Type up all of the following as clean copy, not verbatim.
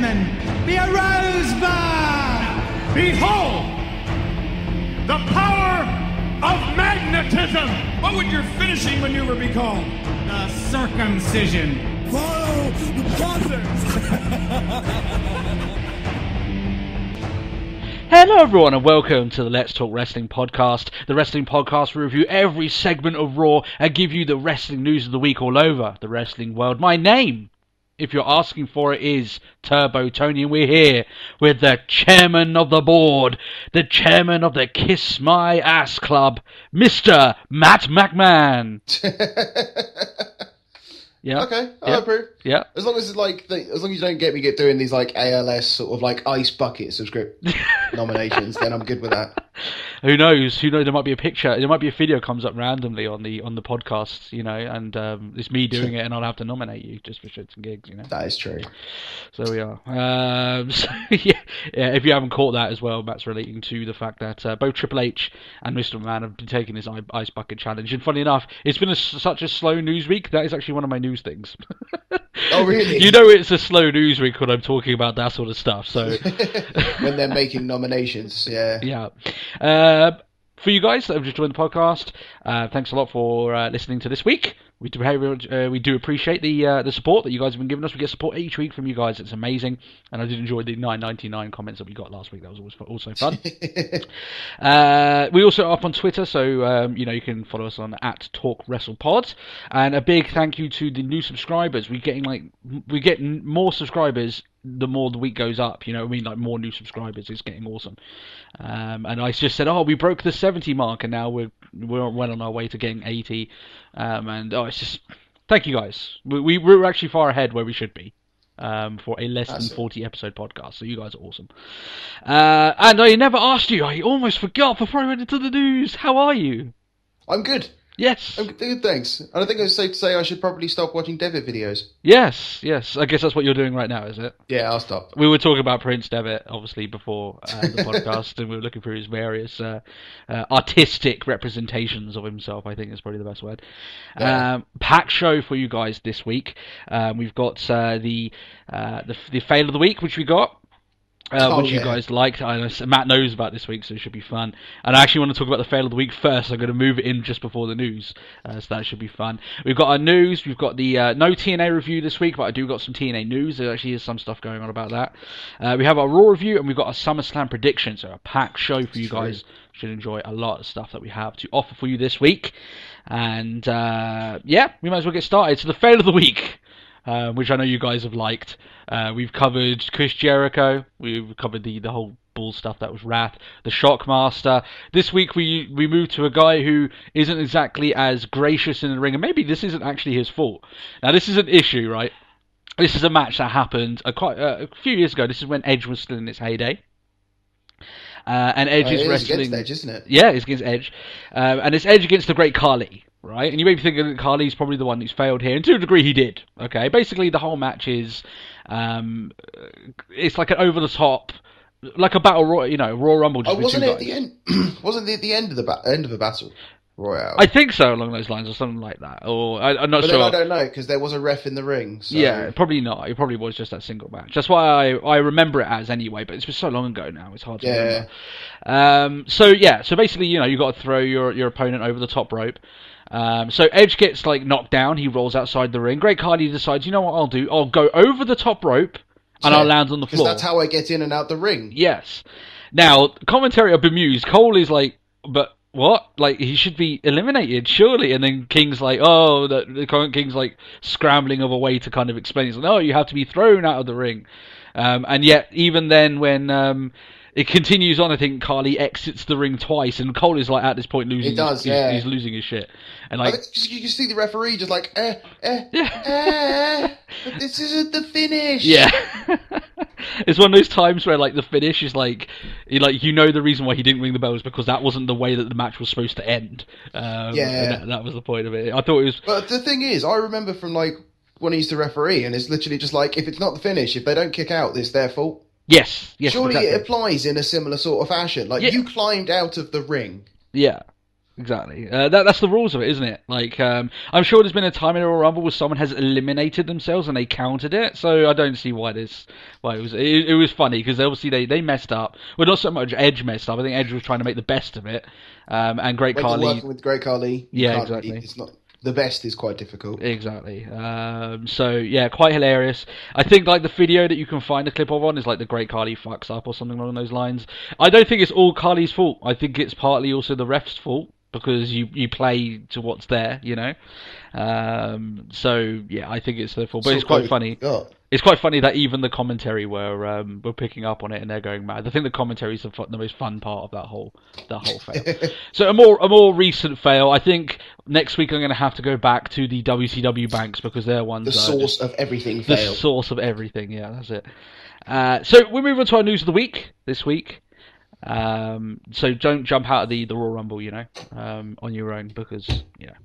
gentlemen, be a rosebud! Behold! The power of magnetism! What would your finishing maneuver be called? The circumcision. Follow the buzzers! Hello everyone and welcome to the Let's Talk Wrestling podcast. The wrestling podcast will review every segment of Raw and give you the wrestling news of the week all over the wrestling world. My name, if you're asking for it, is Turbo Tony, and we're here with the chairman of the board, the chairman of the Kiss My Ass Club, Mr. Matt McMahon. Yeah. Okay, I approve. Yeah. As long as it's like, as long as you don't get me doing these like ALS sort of like ice bucket subscript nominations, then I'm good with that. Who knows? There might be a picture. There might be a video comes up randomly on the podcast, and it's me doing it, and I'll have to nominate you just for shits and gigs, That is true. So we are. Yeah. If you haven't caught that as well, Matt's relating to the fact that both Triple H and Mr. McMahon have been taking this ice bucket challenge. And funny enough, it's been such a slow news week. That is actually one of my news things. Oh, really? It's a slow news week when I'm talking about that sort of stuff. So when they're making nominations, yeah. Yeah. For you guys that have just joined the podcast, thanks a lot for listening to this week. We do appreciate the support that you guys have been giving us. We get support each week from you guys. It's amazing, and I did enjoy the $9.99 comments that we got last week. That was also fun. We also are up on Twitter, so you can follow us on @TalkWrestlePod. And a big thank you to the new subscribers. We're getting more subscribers the more the week goes up, like more new subscribers. It's getting awesome. And I just said, we broke the 70 mark, and now we're well on our way to getting 80. It's just, thank you guys. We're actually far ahead where we should be for a less than 40 episode podcast. So you guys are awesome. And I never asked you. I almost forgot before I went into the news. How are you? I'm good. Yes. I'm good, thanks. And I think it's safe to say I should probably stop watching Devitt videos. Yes. I guess that's what you're doing right now, is it? Yeah, I'll stop. We were talking about Prince Devitt, obviously, before the podcast, and we were looking through his various artistic representations of himself, I think is probably the best word. Yeah. Packed show for you guys this week. We've got the fail of the week, which we got. Which you guys liked. Matt knows about this week, so it should be fun. And I actually want to talk about the fail of the week first. I'm going to move it in just before the news, so that should be fun. We've got our news. We've got the no TNA review this week, but I do got some TNA news. There actually is some stuff going on about that. We have our Raw review, and we've got a Summerslam Predictions, so a packed show for you guys. Should enjoy a lot of stuff that we have to offer for you this week. And we might as well get started. So the fail of the week, which I know you guys have liked. We've covered Chris Jericho. We've covered the whole bull stuff that was Wrath. The Shockmaster. This week we moved to a guy who isn't exactly as gracious in the ring, and maybe this isn't actually his fault. Now this is an issue, right? This is a match that happened quite a few years ago. This is when Edge was still in its heyday. And Edge is wrestling. Against Edge, isn't it? Yeah, it's against Edge. And it's Edge against the Great Khali. Right, and you may be thinking that Khali's probably the one who's failed here, and to a degree he did. Okay, basically the whole match is, it's like an over the top, like a battle royal, Royal Rumble. Just wasn't it at the end? Wasn't it at the end of the battle royale? I think so, along those lines, or something like that. Or I'm not but sure. Then I don't know because there was a ref in the ring. So. Yeah, probably not. It probably was just that single match. That's why I remember it as anyway. But it's been so long ago now; it's hard to remember. So basically, you got to throw your opponent over the top rope. So Edge gets knocked down. He rolls outside the ring. Great Khali decides, you know what I'll do? I'll go over the top rope and I'll land on the floor. Because that's how I get in and out the ring. Yes. Now, commentary are bemused. Cole is like, but what? He should be eliminated, surely. And then King's like, the King's scrambling of a way to kind of explain. He's like, no, you have to be thrown out of the ring. And yet, even then, when it continues on, I think Khali exits the ring twice, and Cole is at this point losing. He's losing his shit, and you can see the referee just but this isn't the finish. Yeah, it's one of those times where the finish is the reason why he didn't ring the bell is because that wasn't the way that the match was supposed to end. That was the point of it. I thought it was. But the thing is, I remember from when I used to referee, and it's literally just if it's not the finish, if they don't kick out, it's their fault. Yes. Surely exactly. it applies in a similar sort of fashion. You climbed out of the ring. Yeah. Exactly. That's the rules of it, isn't it? Like, I'm sure there's been a time in a Royal Rumble where someone has eliminated themselves and they counted it. So I don't see why it was funny because obviously they messed up. Well, not so much Edge messed up. I think Edge was trying to make the best of it. And Great When Khali. you're working with Great Khali, Yeah, exactly. It's not the best is quite difficult. Exactly. So yeah, quite hilarious. I think like the video that you can find a clip of on is like the Great Khali fucks up or something along those lines. I don't think it's all Khali's fault. I think it's partly also the ref's fault because you play to what's there, you know. So yeah, I think it's their fault. But it's quite funny. It's quite funny that even the commentary were picking up on it and they're going mad. I think the commentary is the most fun part of that whole fail. So a more recent fail. I think next week I'm going to have to go back to the WCW banks because they're ones the source of everything. The source of everything. Yeah, that's it. So we move on to our news of the week this week. So don't jump out of the Royal Rumble, you know, on your own because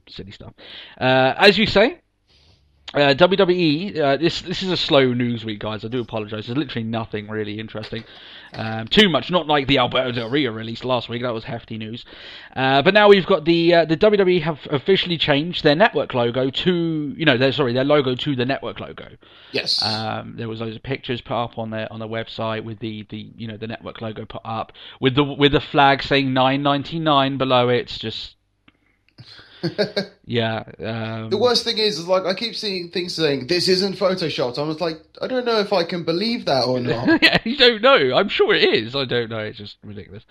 silly stuff. As you say. WWE, this is a slow news week, guys. I do apologise. There's literally nothing really interesting. Too much, not like the Alberto Del Rio release last week. That was hefty news. But now we've got the WWE have officially changed their network logo to, their logo to the network logo. Yes. There was loads of pictures put up on their website with the network logo put up with the flag saying $9.99 below it. It's just. Yeah. The worst thing is like I keep seeing things saying this isn't photoshopped. I was like, I don't know if I can believe that or not. Yeah, you don't know. I'm sure it is. I don't know. It's just ridiculous.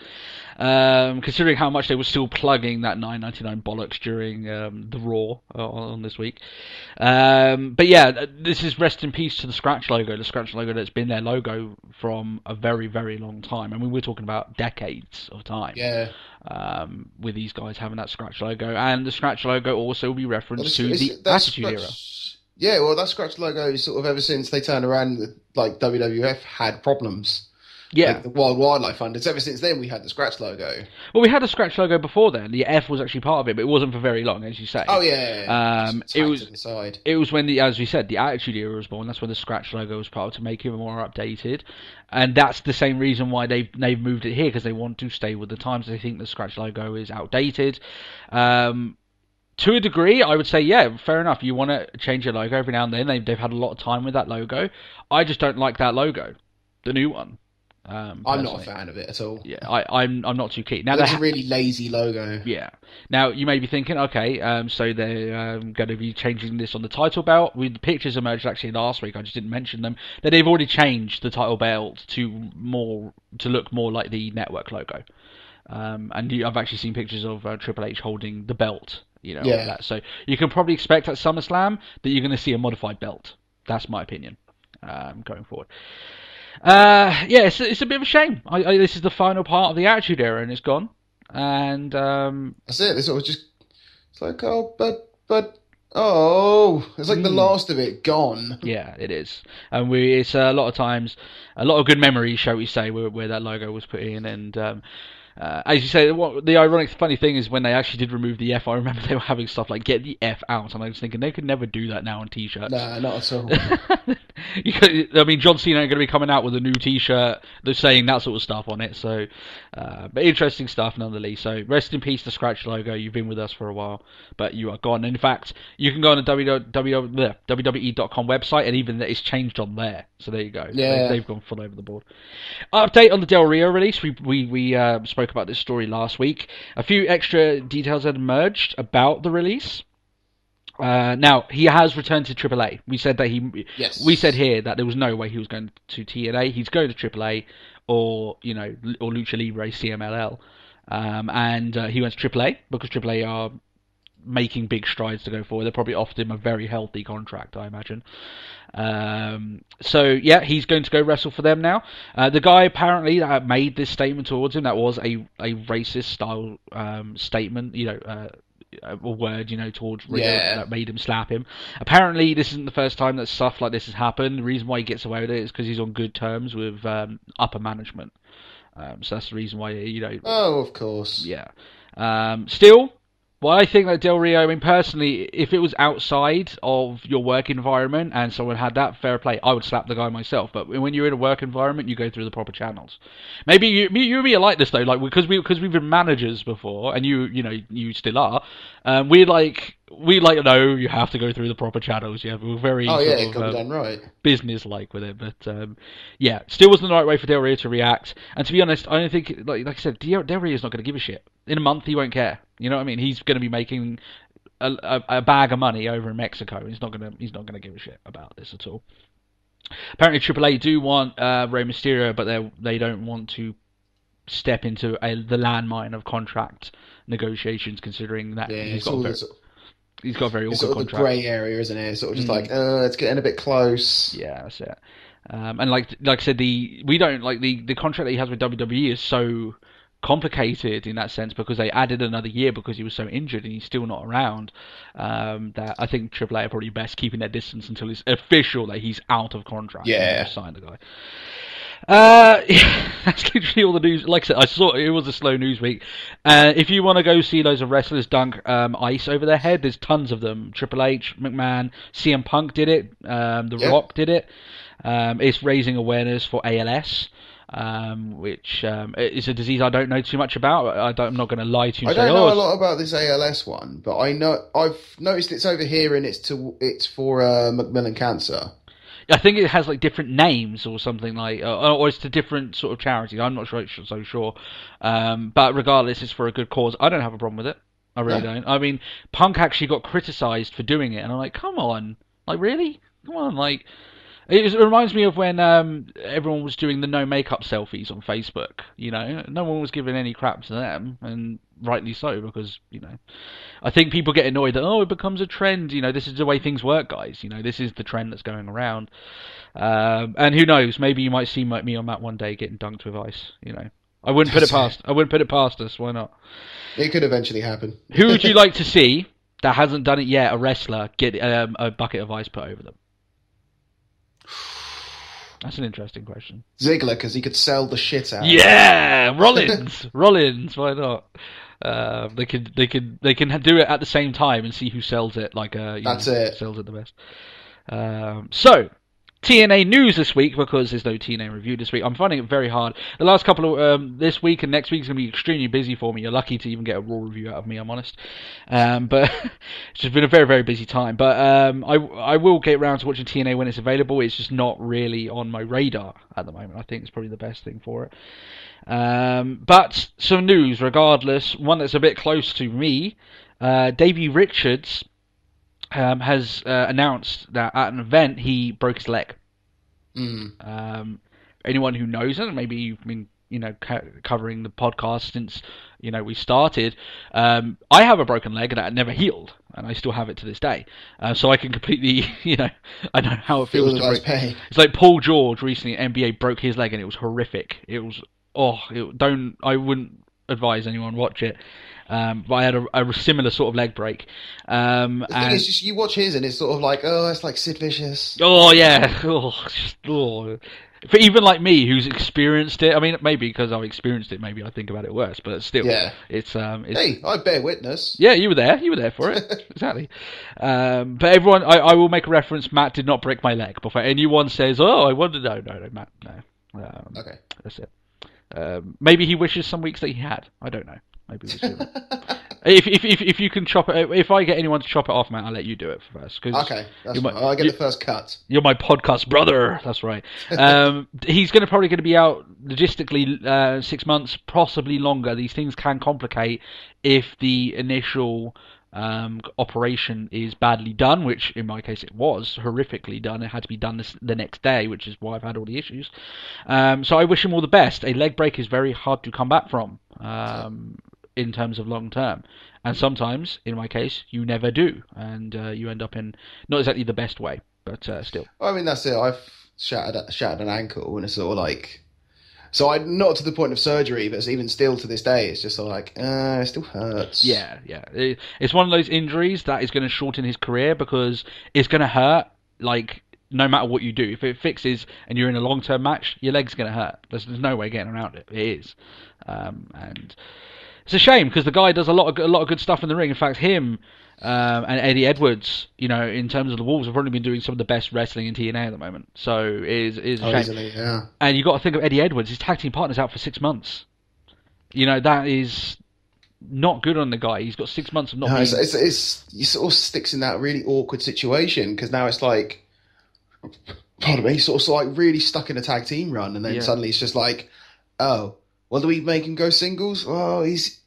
Considering how much they were still plugging that $9.99 bollocks during the Raw on this week. But yeah, this is rest in peace to the Scratch logo. The Scratch logo that's been their logo from a very, very long time. I mean, we're talking about decades of time. Yeah. With these guys having that Scratch logo, and the Scratch logo also will be referenced to the Attitude Era. Yeah, well, that Scratch logo is sort of ever since they turned around, like WWF had problems. Yeah, like the Wild Wildlife Fund. It's ever since then we had the Scratch logo. Well, we had a Scratch logo before then. The F was actually part of it, but it wasn't for very long, as you say. Oh yeah. It was when as we said, the Attitude Era was born. That's when the Scratch logo was part of to make it more updated, and that's the same reason why they've moved it here because they want to stay with the times. They think the Scratch logo is outdated. To a degree, I would say, yeah, fair enough. You want to change your logo every now and then. They've had a lot of time with that logo. I just don't like that logo, the new one. I'm not a fan of it at all. Yeah, I'm not too keen. Now it's a really lazy logo. Yeah. Now you may be thinking, okay, so they're going to be changing this on the title belt. The pictures emerged actually last week. I just didn't mention them. That they've already changed the title belt to look more like the network logo. And I've actually seen pictures of Triple H holding the belt. Of that. So you can probably expect at SummerSlam that you're going to see a modified belt. That's my opinion going forward. It's a bit of a shame. This is the final part of the Attitude Era, and it's gone. And that's it. It's like it's like the last of it gone. Yeah, it is. And it's a lot of times a lot of good memories, shall we say, where that logo was put in, and. As you say, the ironic, funny thing is when they actually did remove the F, I remember they were having stuff like "Get the F out," and I was thinking they could never do that now on T-shirts. Nah, not at all. I mean, John Cena are going to be coming out with a new T-shirt that's saying that sort of stuff on it. So, but interesting stuff nonetheless. So, rest in peace, the Scratch logo. You've been with us for a while, but you are gone. And in fact, you can go on the WWE.com website, and even it's changed on there. So there you go. Yeah. They've gone full over the board. Update on the Del Rio release. We spoke about this story last week. A few extra details had emerged about the release. Now he has returned to AAA. We said that we said here that there was no way he was going to TNA. He's going to AAA or Lucha Libre CMLL, and he went to AAA because AAA are making big strides to go forward. They probably offered him a very healthy contract, I imagine. So yeah, he's going to go wrestle for them now. The guy apparently that made this statement towards him, that was a racist style statement, a word, towards Rio that made him slap him. Apparently, this isn't the first time that stuff like this has happened. The reason why he gets away with it is because he's on good terms with upper management. So that's the reason why, Oh, of course. Yeah. Still, Well, I think that Del Rio, I mean, personally, if it was outside of your work environment and someone had that, fair play, I would slap the guy myself. But when you're in a work environment, you go through the proper channels. Maybe you and me are like this though, like because we've been managers before, and you still are. We no, you have to go through the proper channels. Yeah, we're very it got done right, business-like with it. But yeah, still wasn't the right way for Del Rio to react. And to be honest, I don't think, like I said, Del Rio's not going to give a shit. In a month, he won't care. You know what I mean? He's going to be making a bag of money over in Mexico. He's not going to give a shit about this at all. Apparently, AAA do want Rey Mysterio, but they don't want to step into the landmine of contract negotiations, considering that he's got a very awkward sort of contract. The grey area, isn't it? Sort of just it's getting a bit close. Yeah, that's it. And like I said, we don't like the contract that he has with WWE is so complicated in that sense because they added another year because he was so injured and he's still not around. That I think AAA are probably best keeping their distance until it's official that he's out of contract. Yeah, sign the guy. Yeah, that's literally all the news. Like I said, I saw it was a slow news week. If you want to go see loads of wrestlers dunk ice over their head, there's tons of them. Triple H, McMahon, CM Punk did it. The Rock did it. It's raising awareness for ALS, which is a disease I don't know too much about. I'm not going to lie to you. I don't know a lot about this ALS one, but I've noticed it's over here and it's for Macmillan cancer. I think it has like different names or something like, or it's to different sort of charities. I'm not so sure. But regardless, it's for a good cause. I don't have a problem with it. I really don't. I mean, Punk actually got criticised for doing it, and I'm like, come on, like really, come on, like. It reminds me of when everyone was doing the no makeup selfies on Facebook. You know, no one was giving any crap to them, and rightly so because I think people get annoyed that it becomes a trend. You know, this is the way things work, guys. You know, this is the trend that's going around. And who knows? Maybe you might see me on that one day getting dunked with ice. You know, I wouldn't put it past us. Why not? It could eventually happen. Who would you like to see that hasn't done it yet? A wrestler get a bucket of ice put over them. That's an interesting question. Ziggler, because he could sell the shit out. Yeah, Rollins. Why not? They can do it at the same time and see who sells it. Sells it the best. So TNA news this week, because there's no TNA review this week. I'm finding it very hard. The last couple of this week and next week is going to be extremely busy for me. You're lucky to even get a Raw review out of me, I'm honest. But it's just been a very, very busy time. But I will get around to watching TNA when it's available. It's just not really on my radar at the moment. I think it's probably the best thing for it. But some news, regardless. One that's a bit close to me. Davey Richards has announced that at an event he broke his leg. Anyone who knows it, maybe you've been covering the podcast since we started. I have a broken leg that never healed, and I still have it to this day. So I can completely, I know how it feels to break. Pain. It's like Paul George recently at NBA broke his leg, and it was horrific. It was I wouldn't advise anyone watch it. But I had a similar sort of leg break. The thing is, just you watch his and it's sort of like, it's like Sid Vicious. Oh yeah, For even like me, who's experienced it, I mean, maybe because I've experienced it, maybe I think about it worse. But still, it's hey, I bear witness. Yeah, you were there. You were there for it. Exactly. But everyone, I will make a reference. Matt did not break my leg. Before anyone says, I wonder, no, Matt, no. Okay, that's it. Maybe he wishes some weeks that he had. I don't know. Maybe we'll see. If you can chop it, if I get anyone to chop it off, man, I'll let you do it first. Okay, that's fine. I'll get the first cut. You're my podcast brother. That's right. He's probably going to be out logistically 6 months, possibly longer. These things can complicate if the initial operation is badly done, which in my case it was horrifically done. It had to be done the next day, which is why I've had all the issues. So I wish him all the best. A leg break is very hard to come back from. In terms of long term, and sometimes in my case you never do, and you end up in not exactly the best way, but still. I mean, that's it. I've shattered an ankle, and it's sort of like, so not to the point of surgery, but even still to this day, it's just sort of like, it still hurts. Yeah. It's one of those injuries that is going to shorten his career because it's going to hurt, like, no matter what you do. If it fixes and you're in a long-term match, your leg's going to hurt. There's no way getting around it. It is. And It's a shame because the guy does a lot of good stuff in the ring. In fact, him and Eddie Edwards, in terms of the Wolves, have probably been doing some of the best wrestling in TNA at the moment. So it is a shame. Easily, yeah. And you got to think of Eddie Edwards. His tag team partner's out for 6 months. That is not good on the guy. He's got 6 months of not being... It's he sort of sticks in that really awkward situation because now it's like, pardon me, sort of like really stuck in a tag team run, and then suddenly it's just like, oh, well, do we make him go singles? Well, it's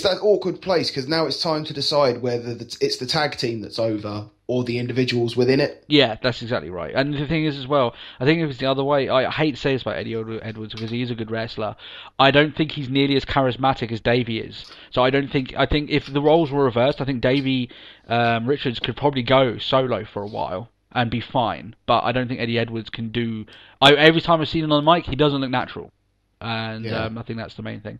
that awkward place because now it's time to decide whether it's the tag team that's over or the individuals within it. Yeah, that's exactly right. And the thing is as well, I think if it's the other way, I hate to say this about Eddie Edwards because he is a good wrestler. I don't think he's nearly as charismatic as Davey is. So I think if the roles were reversed, I think Davey Richards could probably go solo for a while and be fine. But I don't think Eddie Edwards can do... every time I've seen him on the mic, he doesn't look natural. And I think that's the main thing.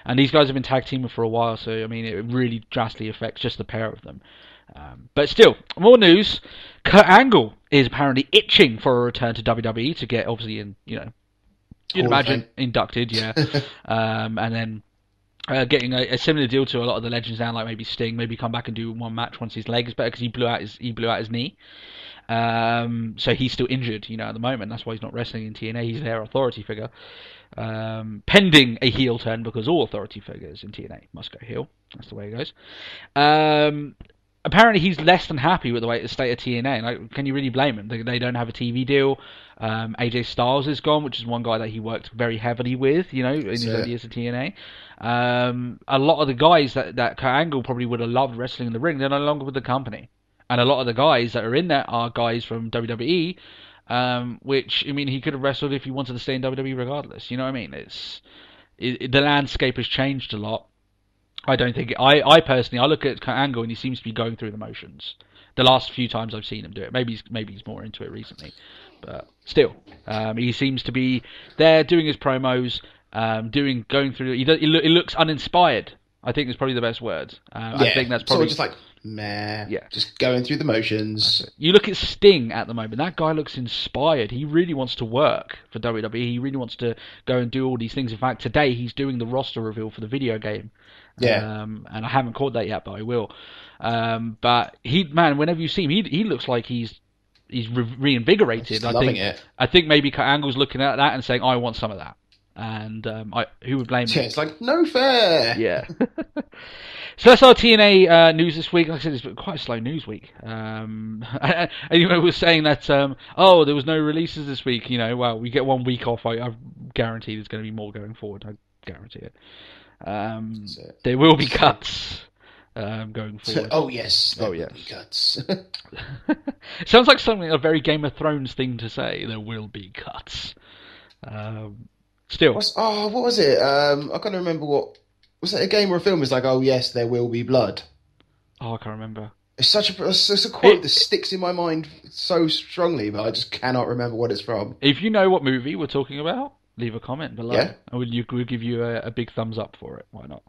And these guys have been tag teaming for a while, so I mean, it really drastically affects just the pair of them. But still, more news. Kurt Angle is apparently itching for a return to WWE to get, obviously, you'd imagine, inducted, yeah. And then getting a similar deal to a lot of the legends now, like maybe Sting, maybe come back and do one match once his leg is better because he blew out his knee. So he's still injured, at the moment. That's why he's not wrestling in TNA. He's their authority figure. Pending a heel turn because all authority figures in TNA must go heel. That's the way it goes. Apparently he's less than happy with the state of TNA. Like, can you really blame him? They don't have a TV deal. AJ Styles is gone, which is one guy that he worked very heavily with, in his early years of TNA. A lot of the guys that Kurt Angle probably would have loved wrestling in the ring, they're no longer with the company. And a lot of the guys that are in there are guys from WWE, which, I mean, he could have wrestled if he wanted to stay in WWE regardless. You know what I mean? The landscape has changed a lot. I don't think... I personally, I look at Kurt Angle and he seems to be going through the motions. The last few times I've seen him do it. Maybe he's more into it recently. But still, he seems to be there doing his promos, going through... He looks uninspired, I think is probably the best word. I think that's probably... So just like... Meh. Yeah. Just going through the motions. You look at Sting at the moment. That guy looks inspired. He really wants to work for WWE. He really wants to go and do all these things. In fact, today he's doing the roster reveal for the video game. Yeah. And I haven't caught that yet, but I will. But whenever you see him, he looks like he's reinvigorated. Loving it. I think maybe Kurt Angle's looking at that and saying, I want some of that. And who would blame him? Yeah, it's like, no fair. Yeah. So that's our TNA news this week. Like I said, it's been quite a slow news week. Anyway, we're saying that, there was no releases this week. Well, we get 1 week off. I guarantee there's going to be more going forward. I guarantee it. There will be cuts going forward. Oh, yes. There will be cuts. Sounds like a very Game of Thrones thing to say. There will be cuts. Still. What was it? I can't remember what... Was it a game or a film? It's like, oh yes, there will be blood. Oh, I can't remember. It's a quote that sticks in my mind so strongly, but I just cannot remember what it's from. If you know what movie we're talking about, leave a comment below. Yeah. We'll give you a big thumbs up for it. Why not?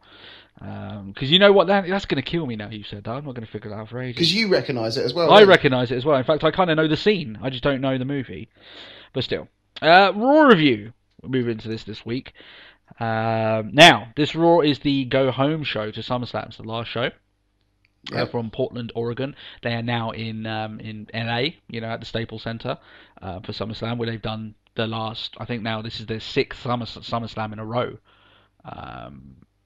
Because you know what, that's going to kill me now. You said that. I'm not going to figure it out for ages. Because you recognise it as well. I recognise it as well. In fact, I kind of know the scene. I just don't know the movie. But still, Raw review. We'll move into this week. Now, this Raw is the go-home show to SummerSlam. It's the last show. From Portland, Oregon. They are now in LA, at the Staples Center for SummerSlam, where they've done the last, I think now this is their 6th SummerSlam in a row.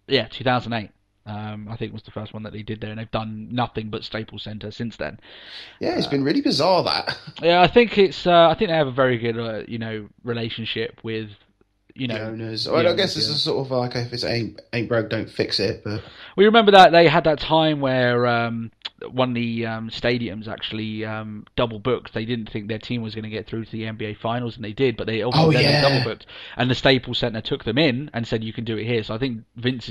2008. I think was the first one that they did there, and they've done nothing but Staples Center since then. Yeah, it's been really bizarre, that. Yeah, I think I think they have a very good, relationship with, the owners. I guess this is sort of like, if it ain't broke, don't fix it. But we remember that they had that time where one of the stadiums actually double booked. They didn't think their team was going to get through to the NBA Finals, and they did. But they also they double booked, and the Staples Center took them in and said, "You can do it here." So I think Vince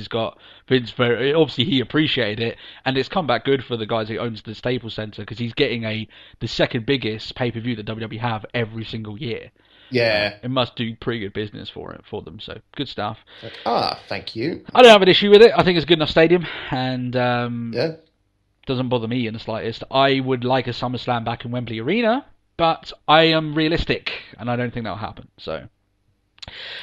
very obviously he appreciated it, and it's come back good for the guys who owns the Staples Center because he's getting the second biggest pay-per-view that WWE have every single year. Yeah. It must do pretty good business for them, so good stuff. Thank you. I don't have an issue with it. I think it's a good enough stadium, and doesn't bother me in the slightest. I would like a SummerSlam back in Wembley Arena, but I am realistic, and I don't think that'll happen, so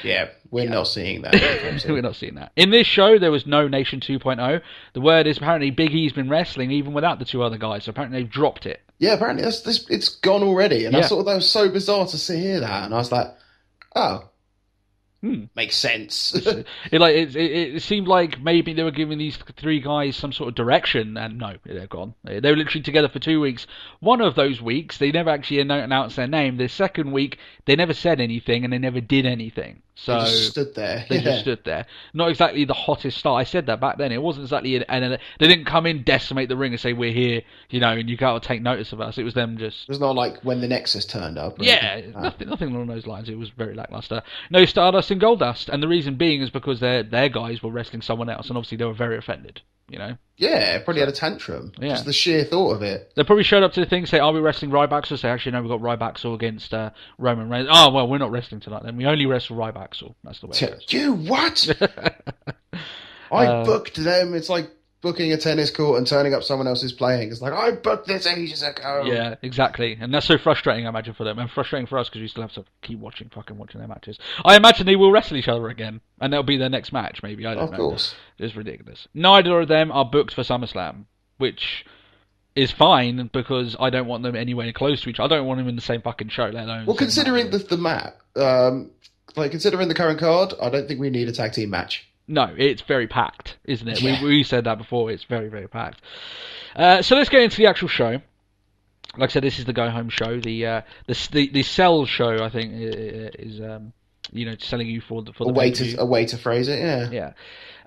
Yeah, we're not seeing that. We're not seeing that. In this show, there was no Nation 2.0. The word is apparently Big E's been wrestling even without the two other guys. So apparently they've dropped it. Yeah, apparently it's gone already. And I thought that was so bizarre to hear that. And I was like, oh. Makes sense. It seemed like maybe they were giving these three guys some sort of direction, and no, they're gone. They were literally together for 2 weeks. One of those weeks, they never actually announced their name. The second week, they never said anything, and they never did anything. So they just stood there. They just stood there. Not exactly the hottest start. I said that back then. It wasn't exactly, and they didn't come in, decimate the ring, and say we're here, and you got to take notice of us. It was them just. It was not like when the Nexus turned up. Yeah, nothing along those lines. It was very lackluster. No Stardust and Goldust, and the reason being is because their guys were wrestling someone else, and obviously they were very offended. Yeah, probably had a tantrum. Yeah. Just the sheer thought of it. They probably showed up to the thing, say, "Are we wrestling Rybaxel?" Say, "Actually, no, we've got Rybaxel against Roman Reigns." Oh, well, we're not wrestling tonight then. We only wrestle Rybaxel. That's the way it goes. You what? I booked them. It's like booking a tennis court and turning up someone else's playing. It's like, I booked this ages ago. Yeah, exactly. And that's so frustrating, I imagine, for them. And frustrating for us because we still have to keep watching their matches. I imagine they will wrestle each other again. And that'll be their next match, maybe. I don't know. Of course. It's ridiculous. Neither of them are booked for SummerSlam, which is fine because I don't want them anywhere close to each other. I don't want them in the same fucking show, let alone... Well, considering the map, considering the current card, I don't think we need a tag team match. No, it's very packed, isn't it? Yeah. We said that before. It's very, very packed. So let's get into the actual show. Like I said, this is the go-home show. The sell show, I think, is selling you for the a way to phrase it. Yeah.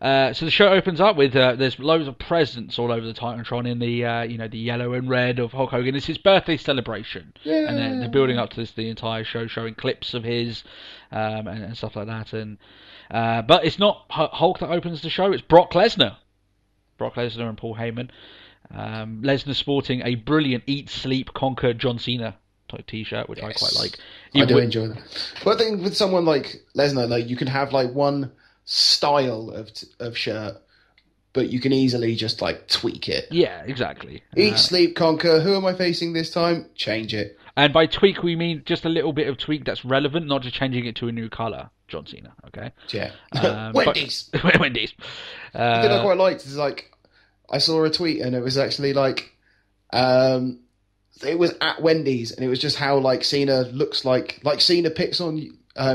Yeah. So the show opens up with there's loads of presents all over the Titantron in the the yellow and red of Hulk Hogan. It's his birthday celebration, and they're building up to this the entire show, showing clips of his and stuff like that. And but it's not Hulk that opens the show; it's Brock Lesnar. Brock Lesnar and Paul Heyman. Lesnar sporting a brilliant "Eat, Sleep, Conquer" John Cena type T-shirt, which I quite like. I do enjoy that. But I think with someone like Lesnar, you can have one style of shirt, but you can easily just tweak it. Yeah, exactly. Eat, sleep, conquer. Who am I facing this time? Change it. And by tweak, we mean just a little bit of tweak that's relevant, not just changing it to a new colour. John Cena, okay? Yeah. Wendy's. Wendy's. The thing I quite liked is I saw a tweet and it was actually it was at Wendy's and it was just how Cena looks like Cena picks on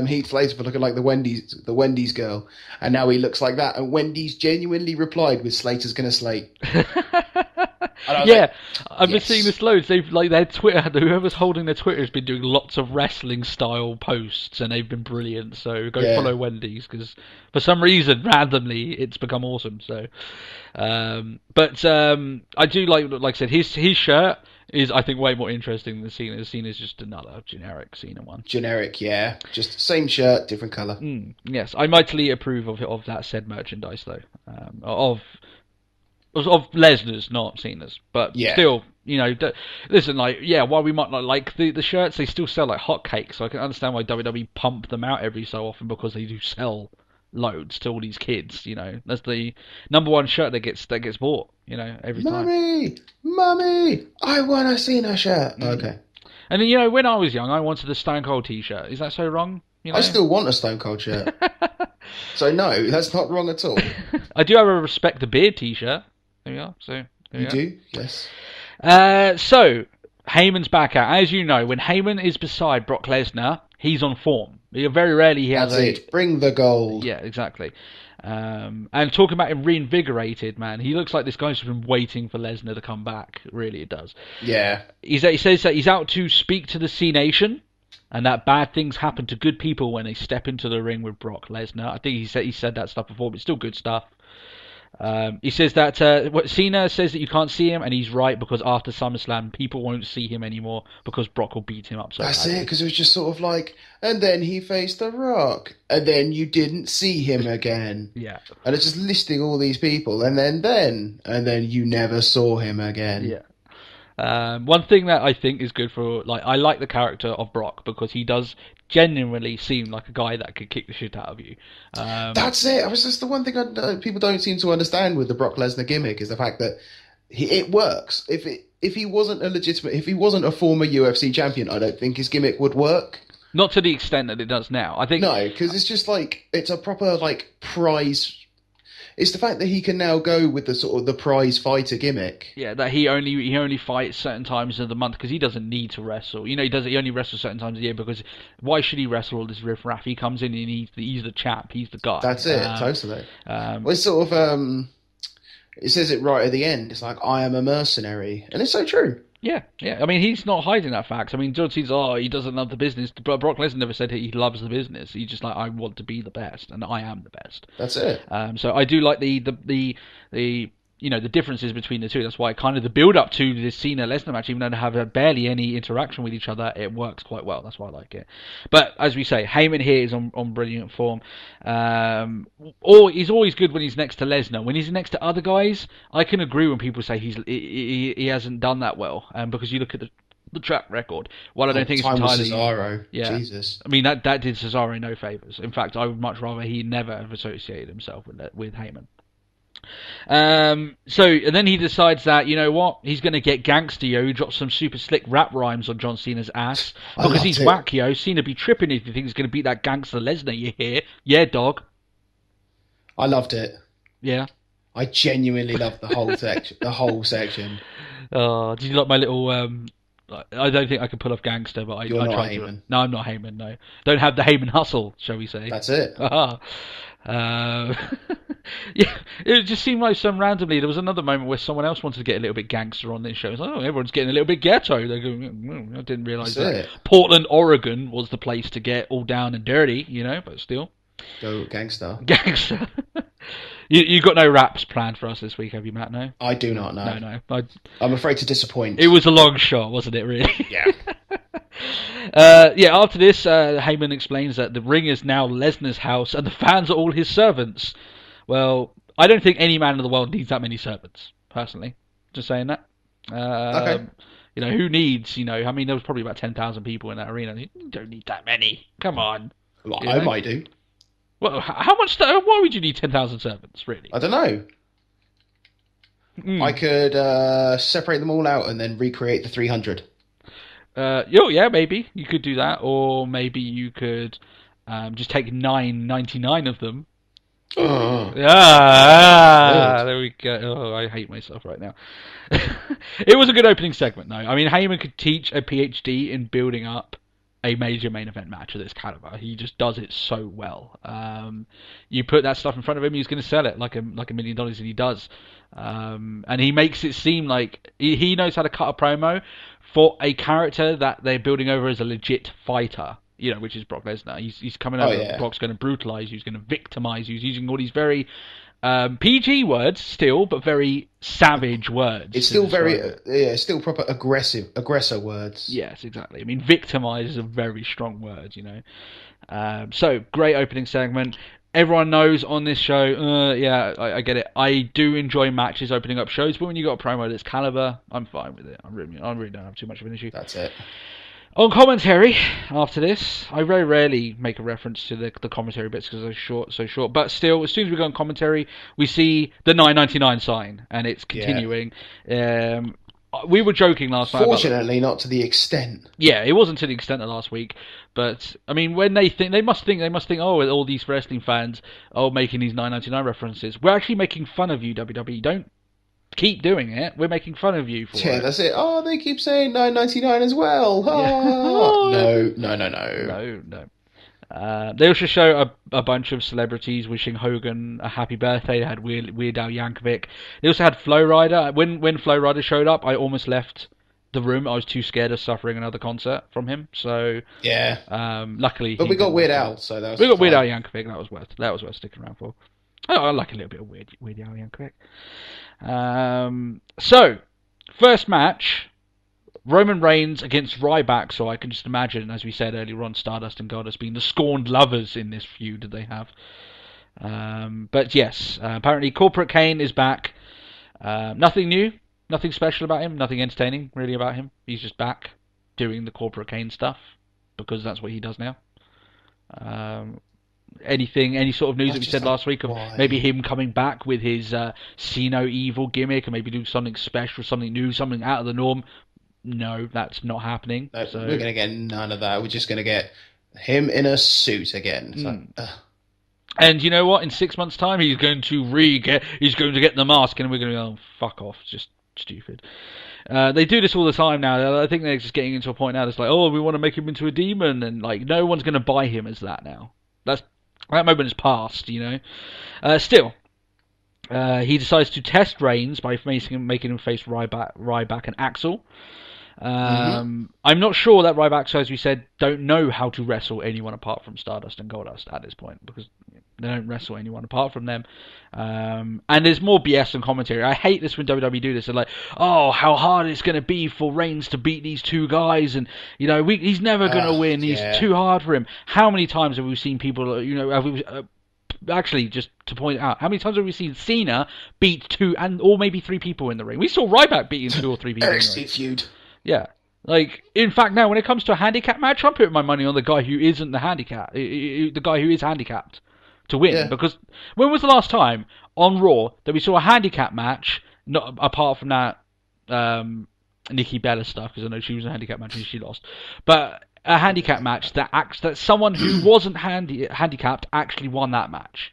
Heath Slater for looking like the Wendy's girl, and now he looks like that. And Wendy's genuinely replied with "Slater's gonna slate." I've been seeing this loads. They've their Twitter. Whoever's holding their Twitter has been doing lots of wrestling style posts, and they've been brilliant. So go follow Wendy's because for some reason randomly it's become awesome. So, but I do like I said, his shirt is, I think, way more interesting than Cena. Cena's just another generic Cena one. Generic, yeah. Just same shirt, different colour. Yes, I mightily approve of that said merchandise, though. Of Lesnar's, not Cena's. But still, listen, while we might not like the shirts, they still sell like hotcakes. So I can understand why WWE pump them out every so often, because they do sell loads to all these kids. That's the number one shirt that gets bought. Every time. Mummy, I want a Cena shirt. Okay. And then when I was young, I wanted a Stone Cold T-shirt. Is that so wrong? I still want a Stone Cold shirt. So no, that's not wrong at all. I do have a Respect the Beard T-shirt. There we are. So you do, yes. So Heyman's back out. As you know, when Heyman is beside Brock Lesnar, he's on form. Very rarely he has That's it. Bring the gold. Yeah, exactly. And talking about him reinvigorated, man, he looks like this guy's been waiting for Lesnar to come back. Really, it does. Yeah. He says that he's out to speak to the C Nation, and that bad things happen to good people when they step into the ring with Brock Lesnar. I think he said that stuff before, but it's still good stuff. He says that Cena says that you can't see him, and he's right, because after SummerSlam, people won't see him anymore because Brock will beat him up so That's badly. it, because it was just sort of and then he faced The Rock, and then you didn't see him again. Yeah. And it's just listing all these people, and then you never saw him again. Yeah. One thing that I think is good for, I like the character of Brock, because he does genuinely seem like a guy that could kick the shit out of you. That's it. That's the one thing people don't seem to understand with the Brock Lesnar gimmick, is the fact that it works. If he wasn't a former UFC champion, I don't think his gimmick would work. Not to the extent that it does now. I think no, because it's just like it's a proper like prize. It's the fact that he can now go with the sort of the prize fighter gimmick. Yeah, that he only fights certain times of the month because he doesn't need to wrestle. You know, he only wrestles certain times a year because why should he wrestle all this riff-raff? He comes in and he's the chap, he's the guy. That's it, totally. Well, it's sort of it says it right at the end. It's like, I am a mercenary, and it's so true. Yeah. I mean, he's not hiding that fact. I mean, John Cena's, he doesn't love the business. But Brock Lesnar never said he loves the business. He's just like, I want to be the best, and I am the best. That's it. So I do like the differences between the two. That's why kind of the build up to this Cena Lesnar match, even though they have barely any interaction with each other, it works quite well. That's why I like it. But as we say, Heyman here is on brilliant form. He's always good when he's next to Lesnar. When he's next to other guys, I can agree when people say he hasn't done that well. Because you look at the track record. While I don't think it's entirely Cesaro. Yeah. Jesus. I mean that did Cesaro no favors. In fact, I would much rather he never have associated himself with Heyman. And then he decides that, you know what, he's going to get Gangsta Yo, who drops some super slick rap rhymes on John Cena's ass because he's whack, yo. Cena be tripping if you think he's going to beat that gangster Lesnar, you hear? Yeah, dog. I loved it. Yeah. I genuinely loved the whole section. The whole section. Did you like my little? I don't think I can pull off gangster, but I tried Heyman. No, I'm not Heyman. No, don't have the Heyman hustle, shall we say? That's it. Yeah, it just seemed like randomly there was another moment where someone else wanted to get a little bit gangster on this show. It's like, everyone's getting a little bit ghetto. They go, I didn't realise that. Portland, Oregon was the place to get all down and dirty, but still. Go gangster. Gangster. You got no raps planned for us this week, have you, Matt? No? I do not know. No. I'm afraid to disappoint. It was a long shot, wasn't it, really? Yeah. After this, Heyman explains that the ring is now Lesnar's house and the fans are all his servants. Well, I don't think any man in the world needs that many servants, personally. Just saying that. Okay. Who needs, I mean, there was probably about 10,000 people in that arena. You don't need that many. Come on. Well, I might do. Well, how much? Why would you need 10,000 servants, really? I don't know. I could separate them all out and then recreate the 300. Yeah, maybe you could do that, or maybe you could just take 999 of them. There we go. Oh, I hate myself right now. It was a good opening segment, though. I mean, Heyman could teach a PhD in building up a major main event match of this caliber. He just does it so well. You put that stuff in front of him, he's going to sell it like $1 million, and he does. And he makes it seem like he knows how to cut a promo for a character that they're building over as a legit fighter. Which is Brock Lesnar. He's coming over. Yeah. Brock's going to brutalize you. He's going to victimize you. He's using all these very PG words still, but very savage words. It's still still proper aggressor words. Yes, exactly. I mean, victimize is a very strong word, So, great opening segment. Everyone knows on this show, I get it. I do enjoy matches opening up shows, but when you got a promo that's caliber, I'm fine with it. I really don't have too much of an issue. That's it. On commentary, after this, I very rarely make a reference to the commentary bits because they're so short. But still, as soon as we go on commentary, we see the $9.99 sign, and it's continuing. Yeah. We were joking last night. Fortunately, not to the extent. Yeah, it wasn't to the extent of last week. But I mean, when they must think, oh, all these wrestling fans are making these $9.99 references. We're actually making fun of you, WWE. Don't keep doing it. We're making fun of you for it. Yeah, that's it. Oh, they keep saying $9.99 as well. Oh. No. They also show a bunch of celebrities wishing Hogan a happy birthday. They had Weird Al Yankovic. They also had Flo Rida. When Flo Rida showed up, I almost left the room. I was too scared of suffering another concert from him. So yeah. Luckily, but we got Weird Al, so that was we got Weird Al Yankovic. That was worth sticking around for. I like a little bit of Weird Al Yankovic. So, first match, Roman Reigns against Ryback. So I can just imagine, as we said earlier on, Stardust and Goddess being the scorned lovers in this feud that they have. But yes, apparently Corporate Kane is back. Nothing new, nothing special about him, nothing entertaining really about him. He's just back doing the Corporate Kane stuff because that's what he does now. Any sort of news that we said last week of maybe him coming back with his See No Evil gimmick and maybe do something special, something new, something out of the norm? No, that's not happening. No, so we're going to get none of that. We're just going to get Him in a suit again. So, and you know what? In 6 months' time, he's going to get the mask, and we're going to go, oh, fuck off. It's just stupid. They do this all the time now. I think they're just getting into a point now that's like, oh, we want to make him into a demon, and like no one's going to buy him as that now. That moment is past, you know. Still, he decides to test Reigns by making him face Ryback and Axel. I'm not sure that Ryback, as we said, don't know how to wrestle anyone apart from Stardust and Goldust at this point, because they don't wrestle anyone apart from them. And there's more BS and commentary. I hate this when WWE do this. They're like, oh, how hard it's going to be for Reigns to beat these two guys, and you know he's never going to win. He's too hard for him. How many times have we seen people, you know, actually, just to point out, how many times have we seen Cena beat 2 or maybe 3 people in the ring? We saw Ryback beating 2 or 3 people in the ring. feud. Yeah. Like, in fact, now when it comes to a handicap match, I'm putting my money on the guy who isn't the guy who is handicapped to win. Yeah. Because when was the last time on Raw that we saw a handicap match, not apart from that Nikki Bella stuff, because I know she was a handicap match and she lost, but a handicap match that someone who wasn't handicapped actually won that match.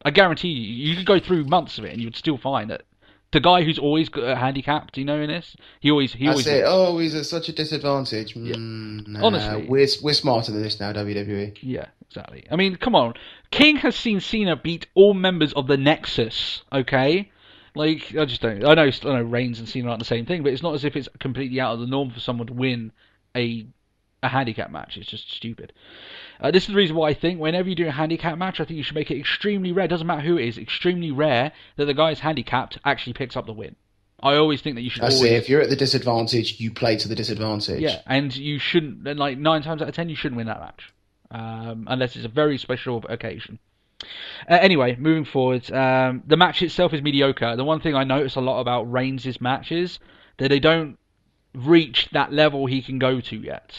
I guarantee you could go through months of it and you would still find that the guy who's always handicapped, you know, in this, he always. It. Oh, he's at such a disadvantage. Yeah. Nah, honestly, we're smarter than this now, WWE. Yeah, exactly. I mean, come on, King has seen Cena beat all members of the Nexus. Okay, like I just don't. I know Reigns and Cena aren't the same thing, but it's not as if it's completely out of the norm for someone to win a handicap match. It's just stupid. This is the reason why I think whenever you do a handicap match, I think you should make it extremely rare. Doesn't matter who it is, extremely rare that the guy who's handicapped actually picks up the win. I always think that you should. If you're at the disadvantage, you play to the disadvantage. Yeah, and you shouldn't. And like 9 times out of 10, you shouldn't win that match, unless it's a very special occasion. Anyway, moving forward, the match itself is mediocre. The one thing I notice a lot about Reigns' matches that they don't reach that level he can go to yet.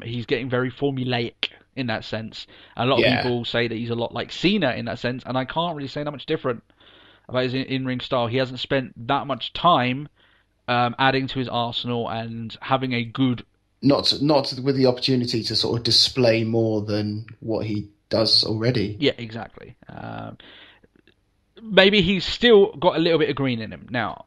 He's getting very formulaic in that sense. A lot of people say that he's a lot like Cena in that sense, and I can't really say that much different about his in-ring style. He hasn't spent that much time adding to his arsenal and having a good... Not with the opportunity to sort of display more than what he does already. Yeah, exactly. Maybe he's still got a little bit of green in him. Now,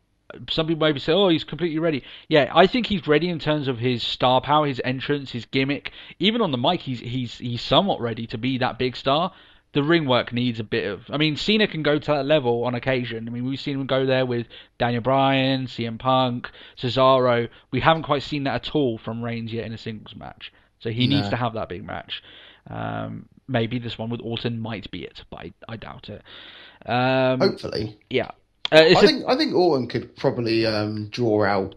some people maybe say, oh, he's completely ready. Yeah, I think he's ready in terms of his star power, his entrance, his gimmick. Even on the mic, he's somewhat ready to be that big star. The ring work needs a bit of... I mean, Cena can go to that level on occasion. I mean, we've seen him go there with Daniel Bryan, CM Punk, Cesaro. We haven't quite seen that at all from Reigns yet in a singles match. So he needs to have that big match. Maybe this one with Orton might be it, but I doubt it. Hopefully. Yeah. I think Orton could probably draw out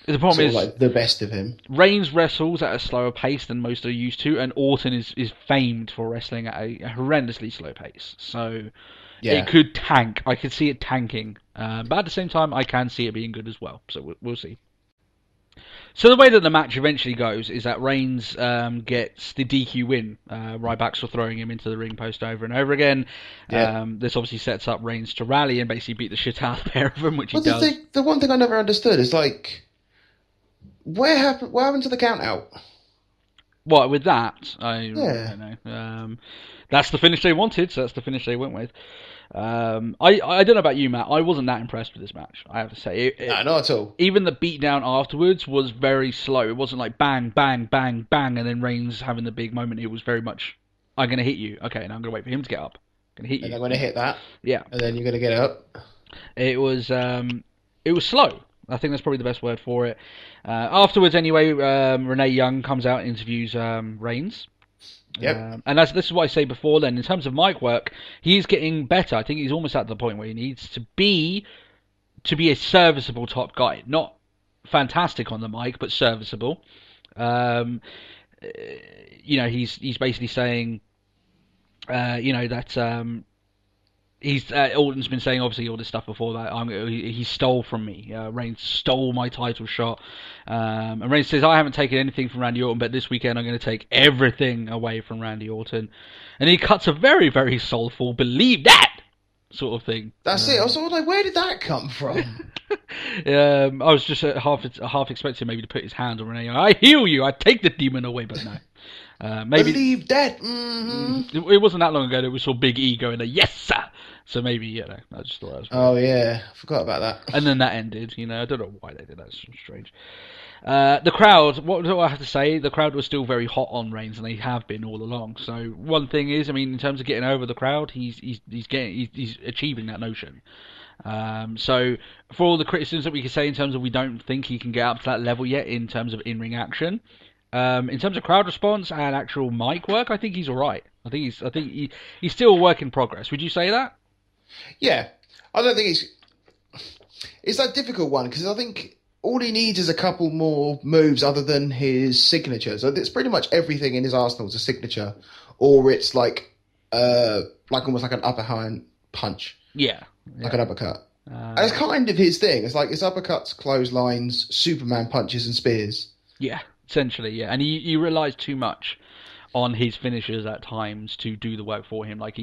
the problem is like the best of him. Reigns wrestles at a slower pace than most are used to, and Orton is famed for wrestling at a horrendously slow pace. So it could tank. I could see it tanking. But at the same time, I can see it being good as well. So we'll see. So the way that the match eventually goes is that Reigns gets the DQ win. Ryback's for throwing him into the ring post over and over again. This obviously sets up Reigns to rally and basically beat the shit out of the pair of them, which he does. The one thing I never understood is like, what happened to the count out? What, with that? I don't know. That's the finish they wanted, so that's the finish they went with. I don't know about you, Matt. I wasn't that impressed with this match, I have to say. No, not at all. Even the beatdown afterwards was very slow. It wasn't like bang, bang, bang, bang, and then Reigns having the big moment. It was very much, I'm going to hit you. Okay, now I'm going to wait for him to get up. I'm going to hit you. And I'm going to hit that. Yeah. And then you're going to get up. It was slow. I think that's probably the best word for it. Afterwards, anyway, Renee Young comes out and interviews Reigns. Yep. And this is what I say before then. In terms of mic work, he's getting better. I think he's almost at the point where he needs to be a serviceable top guy. Not fantastic on the mic, but serviceable. You know, he's basically saying, that Orton's been saying obviously all this stuff before that he stole from me. Reigns stole my title shot, and Reigns says, I haven't taken anything from Randy Orton, but this weekend I'm going to take everything away from Randy Orton. And he cuts a very, very soulful "believe that" sort of thing. That's it. I was like, where did that come from? I was just half expecting maybe to put his hand on Renee. I heal you. I take the demon away, but no. Maybe believe that. Mm-hmm. It wasn't that long ago that we saw Big E going, yes, sir. So maybe, I just thought that was funny. Oh, yeah. I forgot about that. And then that ended, I don't know why they did that. It's strange. The crowd, what do I have to say? The crowd was still very hot on Reigns, and they have been all along. So one thing is, in terms of getting over the crowd, he's achieving that notion. So for all the criticisms that we can say in terms of we don't think he can get up to that level yet in terms of in-ring action, in terms of crowd response and actual mic work, I think he's all right. I think he's still a work in progress. Would you say that? Yeah, I don't think it's that difficult one, because I think all he needs is a couple more moves other than his signature. So it's pretty much everything in his arsenal is a signature, or it's like almost like an upper hand punch. Yeah. Like an uppercut. And it's kind of his thing. It's like his uppercuts, clotheslines, Superman punches and spears. Yeah, essentially, yeah. And he relies too much on his finishers at times to do the work for him. Like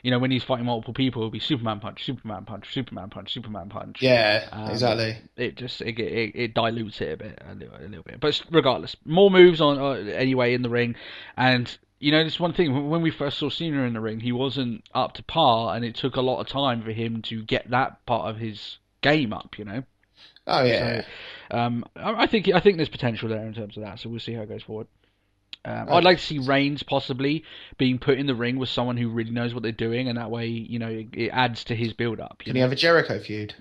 when he's fighting multiple people, it'll be Superman punch, Superman punch, Superman punch, Superman punch. Yeah, exactly. It just it dilutes it a little bit. But regardless, more moves on anyway in the ring, and this one thing, when we first saw Cena in the ring, he wasn't up to par, and it took a lot of time for him to get that part of his game up. Oh yeah. So, I think there's potential there in terms of that. So we'll see how it goes forward. I'd like to see Reigns possibly being put in the ring with someone who really knows what they're doing, and that way, it adds to his build-up. Can he have a Jericho feud?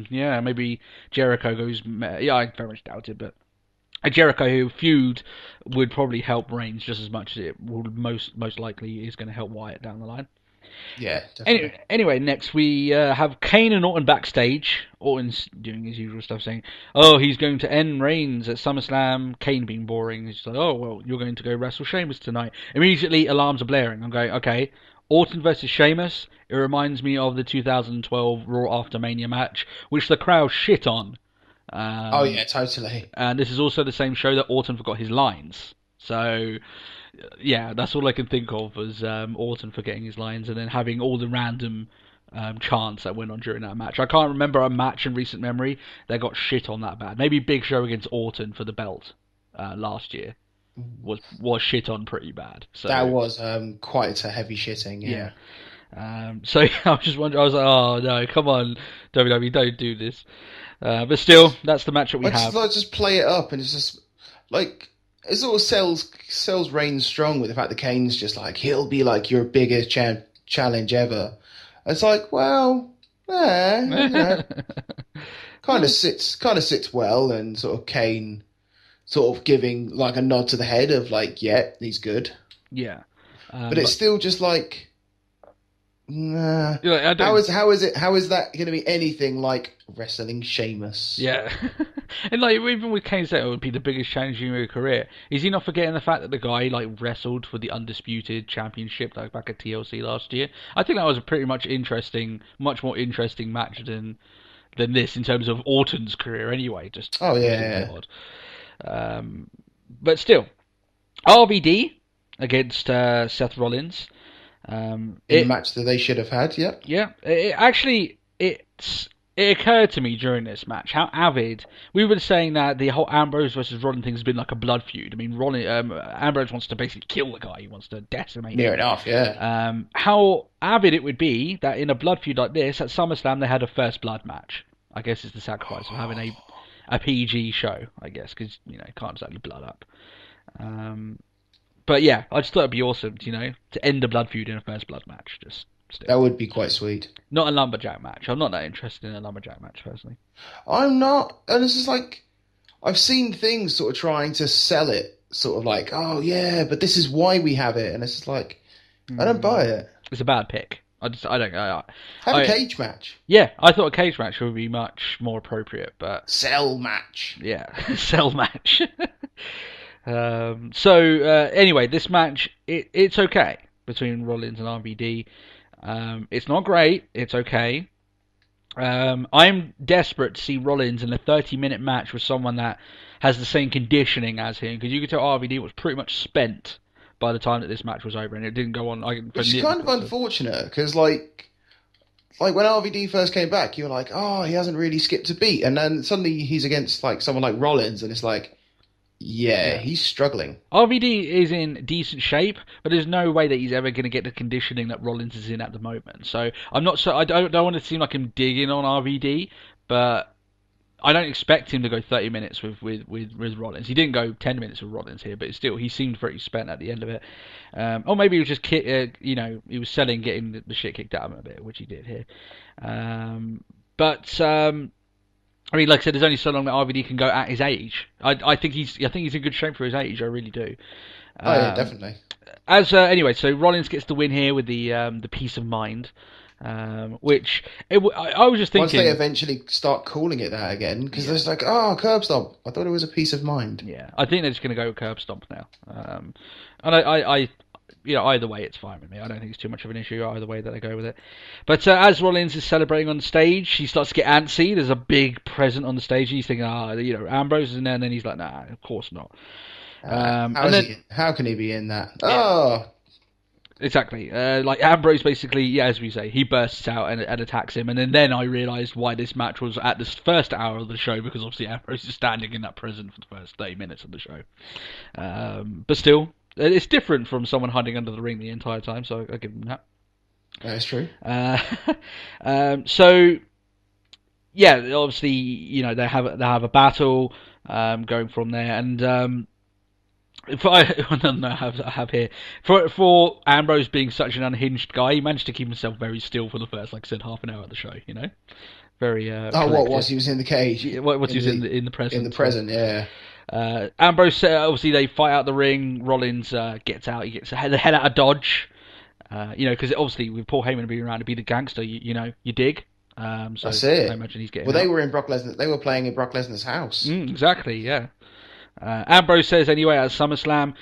Yeah, maybe Jericho goes... Yeah, I very much doubt it, but a Jericho feud would probably help Reigns just as much as it would most likely is going to help Wyatt down the line. Yeah, definitely. Anyway, next we have Kane and Orton backstage. Orton's doing his usual stuff, saying, "Oh, he's going to end Reigns at SummerSlam." Kane being boring. He's like, "Oh, well, you're going to go wrestle Sheamus tonight." Immediately, alarms are blaring. I'm going, okay, Orton versus Sheamus. It reminds me of the 2012 Raw After Mania match, which the crowd shit on. Oh yeah, totally. And this is also the same show that Orton forgot his lines. So, yeah, that's all I can think of was Orton forgetting his lines and then having all the random chants that went on during that match. I can't remember a match in recent memory that got shit on that bad. Maybe Big Show against Orton for the belt last year was shit on pretty bad. So that was quite a heavy shitting. Yeah. So I was just wondering. I was like, oh no, come on, WWE, don't do this. But still, that's the match that we have. Just play it up, and it's just like it sort of sells Reigns strong with the fact that Kane's just like he'll be like your biggest challenge ever. It's like, well, kind of sits well, and sort of Kane sort of giving like a nod to the head of like, yeah, he's good. Yeah, but it's still just like. Nah. How is that going to be anything like wrestling Sheamus? Yeah, and like even with Kane saying it would be the biggest challenge in your career, is he not forgetting the fact that the guy like wrestled for the undisputed championship like back at TLC last year? I think that was a pretty much much more interesting match than this in terms of Orton's career anyway. Just odd. But still, RVD against Seth Rollins. In the match that they should have had, yeah. Yeah, it occurred to me during this match how avid we were saying that the whole Ambrose versus Rollins thing has been like a blood feud. I mean, Ambrose wants to basically kill the guy; he wants to decimate him. Near enough, yeah. How avid it would be that in a blood feud like this at SummerSlam they had a first blood match. I guess it's the sacrifice of having a PG show. I guess because can't exactly blood up. But yeah, I just thought it'd be awesome, to end a blood feud in a first blood match. That would be quite sweet. Not a lumberjack match. I'm not that interested in a lumberjack match, personally. I'm not, and it's just like I've seen things sort of trying to sell it, sort of like, oh yeah, but this is why we have it, and it's just like I don't buy it. It's a bad pick. I don't. Have a cage match. Yeah, I thought a cage match would be much more appropriate, but cell match. Yeah, cell match. Anyway, this match, it's okay between Rollins and RVD. It's not great. It's okay. I'm desperate to see Rollins in a 30-minute match with someone that has the same conditioning as him, because you could tell RVD was pretty much spent by the time that this match was over, and it didn't go on. Which is kind of unfortunate, because like when RVD first came back, you were like, oh, he hasn't really skipped a beat, and then suddenly he's against like someone like Rollins, and it's like, Yeah, he's struggling. RVD is in decent shape, but there's no way that he's ever going to get the conditioning that Rollins is in at the moment. So I'm not so I don't want to seem like I'm digging on RVD, but I don't expect him to go 30 minutes with Rollins. He didn't go 10 minutes with Rollins here, but still, he seemed pretty spent at the end of it. Or maybe he was just, he was selling, getting the shit kicked out of him a bit, which he did here. I mean, like I said, there's only so long that RVD can go at his age. I think he's in good shape for his age. I really do. Yeah, definitely. Anyway, so Rollins gets the win here with the peace of mind. Which I was just thinking. Once they eventually start calling it that again, because there's like, curb stomp. I thought it was a peace of mind. Yeah, I think they're just going to go with curb stomp now. And I either way, it's fine with me. I don't think it's too much of an issue either way that they go with it. But as Rollins is celebrating on stage, he starts to get antsy. There's a big present on the stage. He's thinking, Ambrose is in there, and then he's like, nah, of course not. How can he be in that? Yeah. Exactly. Like Ambrose basically, as we say, he bursts out and attacks him, and then I realised why this match was at this first hour of the show, because obviously Ambrose is standing in that present for the first 30 minutes of the show. But still, it's different from someone hiding under the ring the entire time, so I give him that. That's true. So, yeah, obviously, they have a battle going from there, and I don't know I have here for Ambrose being such an unhinged guy, he managed to keep himself very still for the first, like I said, half an hour of the show. Very. What was he was in the cage? What he was in the present? In the present, yeah. Ambrose obviously they fight out the ring. Rollins gets out. He gets the hell out of Dodge. Because obviously with Paul Heyman being around to be the gangster, you dig. So that's it. I imagine he's getting. Well, they were in Brock Lesnar. They were playing in Brock Lesnar's house. Exactly. Yeah. Ambrose says anyway at SummerSlam,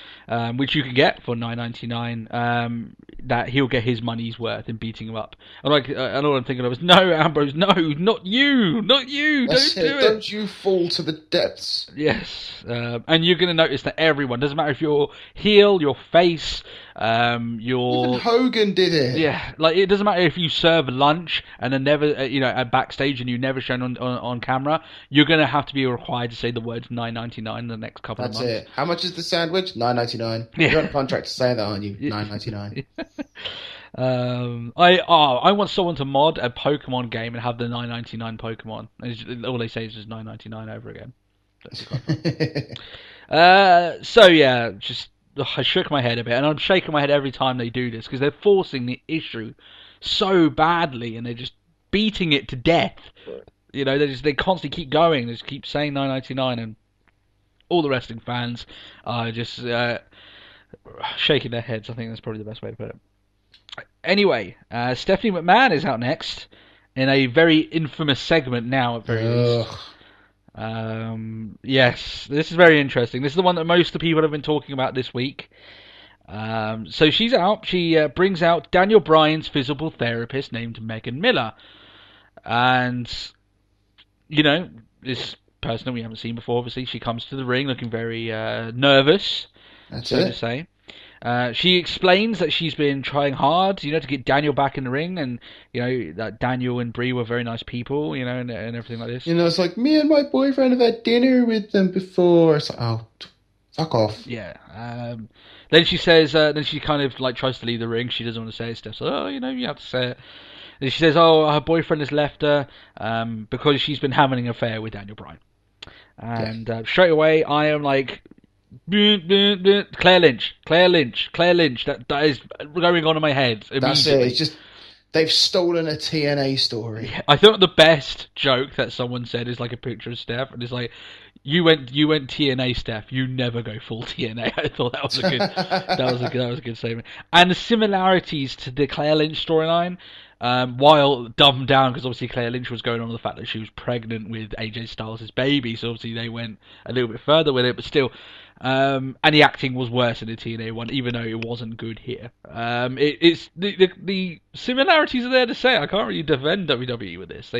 which you can get for $9.99, that he'll get his money's worth in beating him up. And and all I'm thinking of is, no, Ambrose, no, not you, don't do it. Don't you fall to the depths. Yes, and you're going to notice that everyone, doesn't matter if you're heel, your face, Even Hogan did it. Yeah, like it doesn't matter if you serve lunch and then never, at backstage and you never shown on camera. You're going to have to be required to say the words $9.99 in the next couple of months. That's it. How much is the sandwich? $9.99. Yeah. You're on contract to say that, aren't you? $9.99. I want someone to mod a Pokemon game and have the $9.99 Pokemon. And all they say is just $9.99 over again. So yeah, just I shook my head a bit, and I'm shaking my head every time they do this because they're forcing the issue so badly, and they're just beating it to death. They constantly keep going. They just keep saying $9.99, and all the wrestling fans are just shaking their heads. I think that's probably the best way to put it. Anyway, Stephanie McMahon is out next in a very infamous segment now at very least. Yes, this is very interesting. This is the one that most of the people have been talking about this week. So she's out. She brings out Daniel Bryan's physical therapist named Megan Miller. And, this person that we haven't seen before, obviously, she comes to the ring looking very nervous, to say. She explains that she's been trying hard, to get Daniel back in the ring, and that Daniel and Brie were very nice people, and everything like this. It's like, me and my boyfriend have had dinner with them before. It's like, oh, fuck off. Yeah. Then she says, then she kind of like tries to leave the ring. She doesn't want to say it. Steph's like, you have to say it. And she says, her boyfriend has left her because she's been having an affair with Daniel Bryan. And straight away, I am like, Claire Lynch. That is going on in my head immediately. That's it. It's just they've stolen a TNA story. Yeah, I thought the best joke that someone said is like a picture of Steph, and it's like, you went TNA, Steph. You never go full TNA. I thought that was a good that was a good statement. And the similarities to the Claire Lynch storyline, while dumbed down, because obviously Claire Lynch was going on with the fact that she was pregnant with AJ Styles' baby, so obviously they went a little bit further with it, but still. And the acting was worse in the TNA one, even though it wasn't good here. It's the similarities are there to say. I can't really defend WWE with this.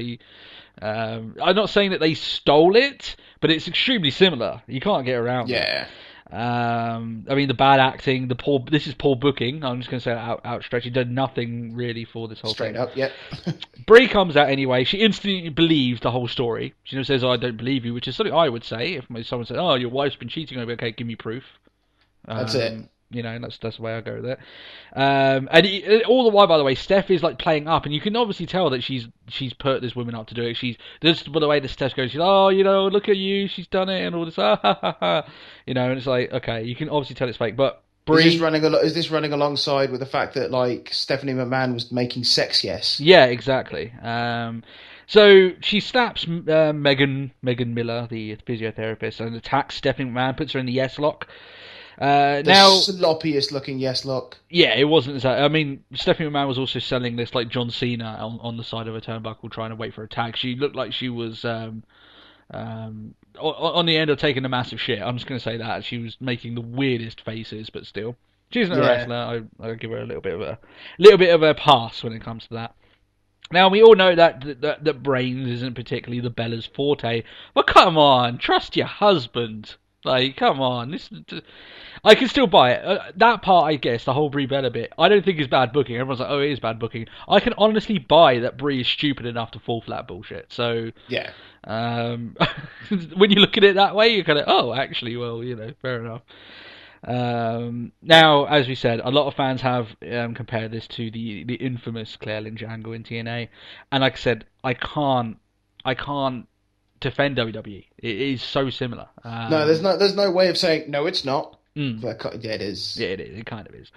I'm not saying that they stole it, but it's extremely similar. You can't get around it. I mean, the bad acting, this is poor booking. I'm just going to say outstretched. He did nothing really for this whole Straight thing. up, yeah. Brie comes out anyway. She instantly believes the whole story. She says, "Oh, I don't believe you," which is something I would say if someone said, "Oh, your wife's been cheating on me." Okay, give me proof. That's it. That's the way I go with it. All the while, by the way, Steph is like playing up, and you can obviously tell that she's put this woman up to do it. This by the way that Steph goes, she's look at you, she's done it, and all this, and it's like, okay, you can obviously tell it's fake, but Brie, is this running alongside with the fact that like Stephanie McMahon was making sex yes? Yeah, exactly. So she slaps Megan Miller, the physiotherapist, and attacks Stephanie McMahon, puts her in the yes lock. The sloppiest looking yes lock. Yeah, it wasn't. I mean, Stephanie McMahon was also selling this like John Cena on the side of a turnbuckle, trying to wait for a tag. She looked like she was on the end of taking a massive shit. I'm just going to say that she was making the weirdest faces, but still, she's not a wrestler. I'll give her a little bit of a pass when it comes to that. Now we all know that brains isn't particularly the Bella's forte, but come on, trust your husband. Like, come on, I can still buy it. That part, I guess, the whole Brie Bella bit, I don't think is bad booking. Everyone's like, oh, it is bad booking. I can honestly buy that Brie is stupid enough to fall for that bullshit. So, yeah. When you look at it that way, you're kind of, oh, actually, well, fair enough. Now, as we said, a lot of fans have compared this to the infamous Claire Lynch angle in TNA, and like I said, I can't defend WWE. It is so similar. No, there's no way of saying no. It's not. But yeah, it is. Yeah, it is. It kind of is.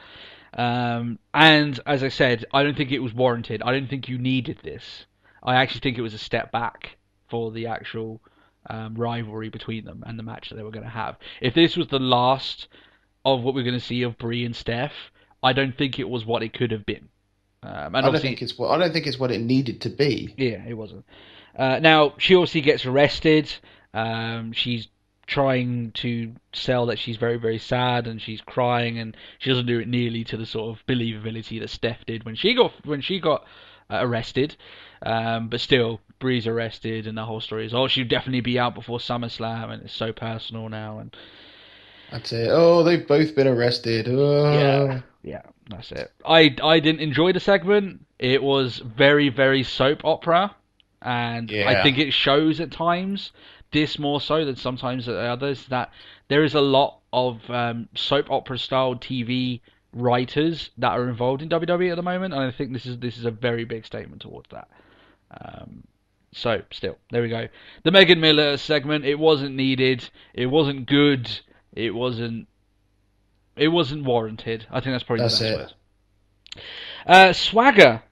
And as I said, I don't think it was warranted. I don't think you needed this. I actually think it was a step back for the actual rivalry between them and the match that they were going to have. If this was the last of what we're going to see of Brie and Steph, I don't think it was what it could have been. And I don't think it's what it needed to be. Yeah, it wasn't. Now, she obviously gets arrested. She's trying to sell that she's very, very sad, and she's crying, and she doesn't do it nearly to the sort of believability that Steph did when she got arrested. But still, Brie's arrested, and the whole story is, she'll definitely be out before SummerSlam, and it's so personal now. And that's it. Oh, they've both been arrested. Oh. Yeah, that's it. I didn't enjoy the segment. It was very, very soap opera. And I think it shows at times, this more so than sometimes at others, that there is a lot of soap opera style TV writers that are involved in WWE at the moment, and I think this is a very big statement towards that. So still, there we go. The Megan Miller segment, it wasn't needed, it wasn't good, it wasn't warranted. I think that's probably the best word. Swagger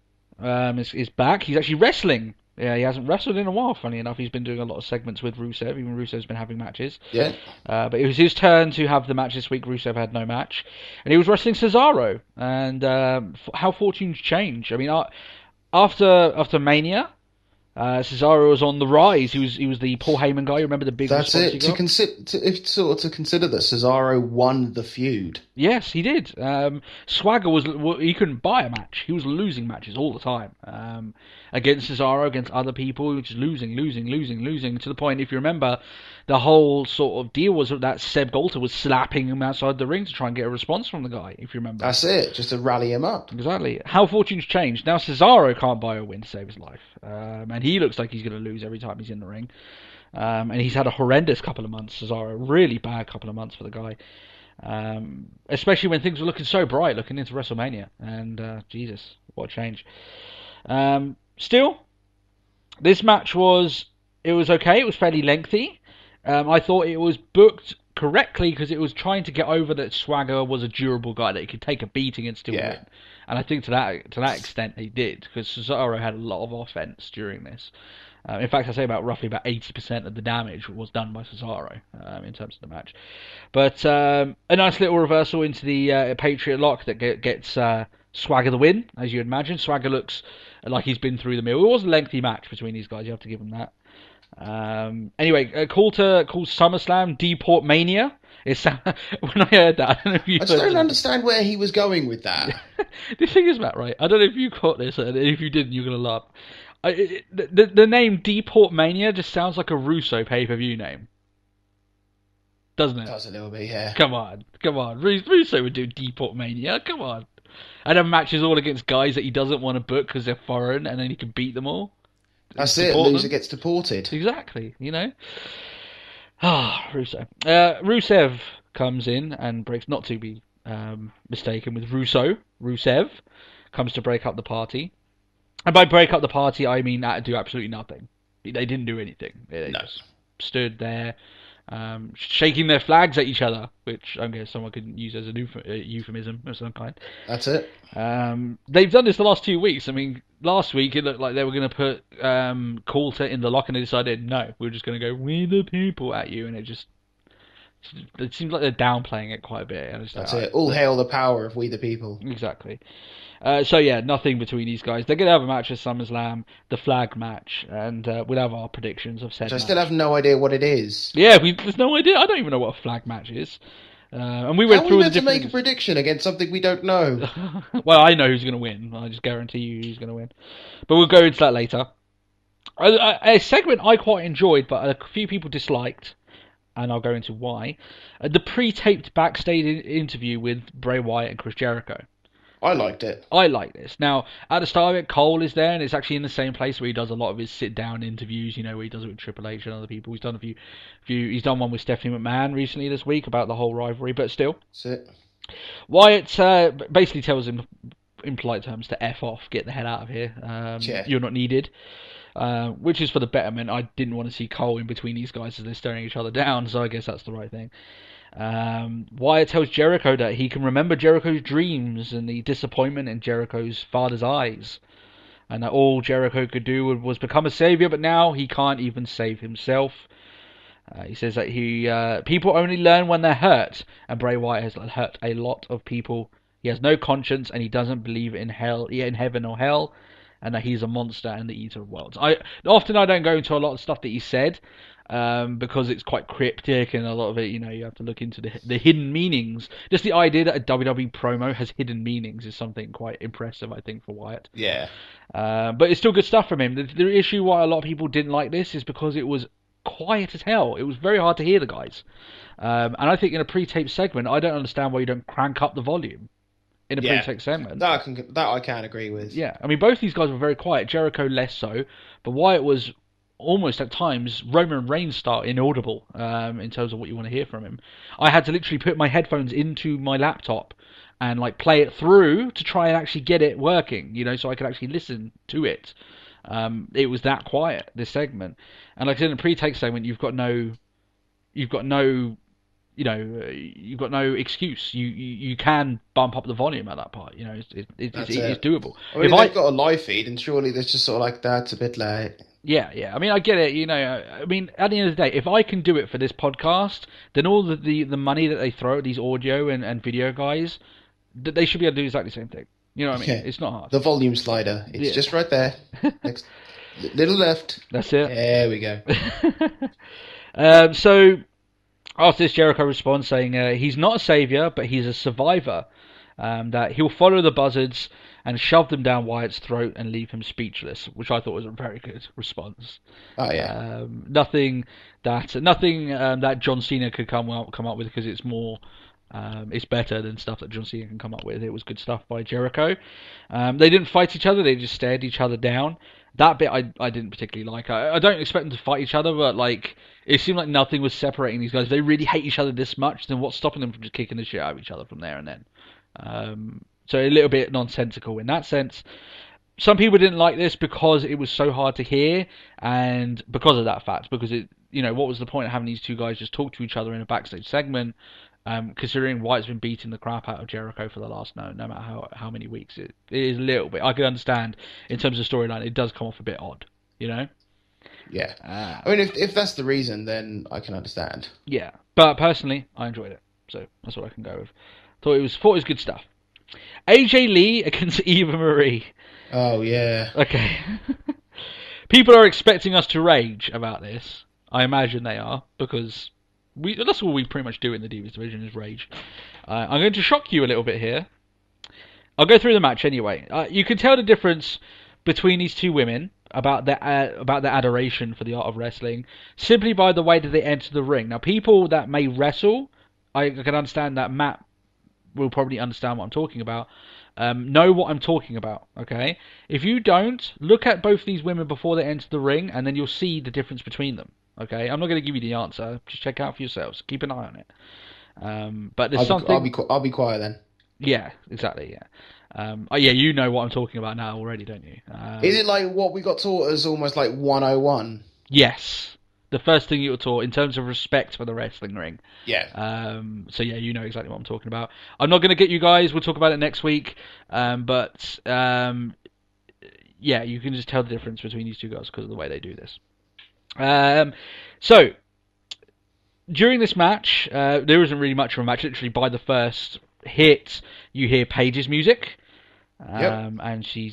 is back. He's actually wrestling. Yeah, he hasn't wrestled in a while, funny enough. He's been doing a lot of segments with Rusev. Even Rusev's been having matches. Yeah. But it was his turn to have the match this week. Rusev had no match. And he was wrestling Cesaro. And how fortunes change. I mean, after Mania, Cesaro was on the rise. He was the Paul Heyman guy. Remember the big That's it. To consider that Cesaro won the feud. Yes, he did. Swagger he couldn't buy a match. He was losing matches all the time. Against Cesaro, against other people, just losing, to the point, if you remember, the whole sort of deal was that Seb Golter was slapping him outside the ring to try and get a response from the guy, if you remember. That's it, just to rally him up. Exactly. How fortunes changed. Now Cesaro can't buy a win to save his life. And he looks like he's going to lose every time he's in the ring. And he's had a horrendous couple of months, Cesaro. Really bad couple of months for the guy. Especially when things were looking so bright, looking into WrestleMania. And, Jesus, what a change. Still, this match was okay. It was fairly lengthy. I thought it was booked correctly because it was trying to get over that Swagger was a durable guy, that he could take a beating and still win. And I think to that extent he did, because Cesaro had a lot of offense during this. In fact, I say roughly about 80% of the damage was done by Cesaro in terms of the match. But a nice little reversal into the Patriot Lock that gets Swagger the win, as you'd imagine. Swagger looks like he's been through the mill. It was a lengthy match between these guys, you have to give him that. Anyway, call SummerSlam Deport Mania. When I heard that, I don't know if you I just don't understand where he was going with that. The thing is, Matt, right? I don't know if you caught this, and if you didn't, you're going to laugh. The name Deport Mania just sounds like a Russo pay-per-view name. doesn't it? Does a little bit, yeah. Come on. Russo would do Deport Mania. Come on. And then matches all against guys that he doesn't want to book because they're foreign, and then he can beat them all. That's it. Loser gets deported. Exactly. Russo. Rusev comes in and breaks, not to be mistaken with Rusev comes to break up the party. And by break up the party, I mean do absolutely nothing. They didn't do anything. They just stood there, shaking their flags at each other, which I guess someone could use as a euphemism of some kind. That's it. They've done this the last 2 weeks. I mean, last week it looked like they were going to put Coulter in the lock, and they decided, no, we're just going to go, we the people at you, and it seems like they're downplaying it quite a bit. That's it. All hail the power of we the people. Exactly. So yeah, nothing between these guys. They're going to have a match at SummerSlam, the flag match, and we'll have our predictions of said match. I still have no idea what it is. Yeah, there's no idea. I don't even know what a flag match is. And we went through meant to make a prediction against something we don't know? Well, I know who's going to win. I just guarantee you who's going to win. But we'll go into that later. A segment I quite enjoyed, but a few people disliked, and I'll go into why. The pre-taped backstage interview with Bray Wyatt and Chris Jericho. I liked it. I like this. Now, at the start of it, Cole is there, and it's actually in the same place where he does a lot of his sit-down interviews, where he does it with Triple H and other people. He's done he's done one with Stephanie McMahon recently this week about the whole rivalry, but still. That's it. Wyatt basically tells him, in polite terms, to F off, get the hell out of here. You're not needed. Which is for the betterment. I didn't want to see Cole in between these guys as they're staring each other down, so I guess that's the right thing. Wyatt tells Jericho that he can remember Jericho's dreams and the disappointment in Jericho's father's eyes, and that all Jericho could do was become a savior, but now he can't even save himself. He says that people only learn when they're hurt, and Bray Wyatt has hurt a lot of people. He has no conscience, and he doesn't believe in heaven or hell, and that he's a monster and the eater of worlds. I don't go into a lot of stuff that he said, because it's quite cryptic, and a lot of it, you have to look into the hidden meanings. Just the idea that a WWE promo has hidden meanings is something quite impressive, I think, for Wyatt. Yeah. But it's still good stuff from him. The issue why a lot of people didn't like this is because it was quiet as hell. It was very hard to hear the guys. And I think in a pre-taped segment, I don't understand why you don't crank up the volume in a pre-taped segment. That I can agree with. Yeah, I mean, both these guys were very quiet. Jericho less so, but Wyatt was almost at times Roman Reigns style inaudible in terms of what you want to hear from him. I had to literally put my headphones into my laptop and play it through to try and actually get it working, so I could actually listen to it. It was that quiet, this segment. And like I said, in the pre-tape segment, you've got no excuse. You can bump up the volume at that part. It's doable. I mean, if they've got a live feed, and surely there's just sort of like that's a bit late. Yeah. I mean, I get it. I mean, at the end of the day, if I can do it for this podcast, then all the money that they throw at these audio and video guys, they should be able to do exactly the same thing. You know what I mean? Yeah. It's not hard. The volume slider. It's just right there. Next, little left. That's it. There we go. So after this, Jericho responds saying he's not a savior, but he's a survivor. That he'll follow the buzzards and shove them down Wyatt's throat and leave him speechless, which I thought was a very good response. Oh yeah. Nothing that John Cena could come up with, because it's more. It's better than stuff that John Cena can come up with. It was good stuff by Jericho. They didn't fight each other. They just stared each other down. That bit I didn't particularly like. I don't expect them to fight each other, but it seemed like nothing was separating these guys. If they really hate each other this much, then what's stopping them from just kicking the shit out of each other from there and then? So a little bit nonsensical in that sense. Some people didn't like this because it was so hard to hear, and because of that fact, because what was the point of having these two guys just talk to each other in a backstage segment? Considering Wyatt's been beating the crap out of Jericho for the last no matter how many weeks, it is a little bit. I can understand in terms of storyline, it does come off a bit odd, Yeah. I mean, if that's the reason, then I can understand. Yeah, but personally, I enjoyed it, so that's what I can go with. Thought it was good stuff. AJ Lee against Eva Marie. Oh yeah. Okay. People are expecting us to rage about this. I imagine they are, because that's all we pretty much do in the Divas division is rage. I'm going to shock you a little bit here. I'll go through the match anyway. You can tell the difference between these two women. about their adoration for the art of wrestling simply by the way that they enter the ring. Now, people that may wrestle, I can understand that Matt will probably understand what I'm talking about. Know what I'm talking about, okay? If you don't, look at both these women before they enter the ring, and then you'll see the difference between them, okay? I'm not going to give you the answer. Just check out for yourselves. Keep an eye on it. But there's something... I'll be quiet then. Yeah, exactly, yeah. Yeah, you know what I'm talking about now already, don't you? Is it like what we got taught as almost like 101? Yes. The first thing you were taught in terms of respect for the wrestling ring. Yeah. So yeah, you know exactly what I'm talking about. I'm not going to get you guys. We'll talk about it next week. But yeah, you can just tell the difference between these two girls because of the way they do this. So during this match, there isn't really much of a match. Literally by the first hit, you hear Paige's music, and she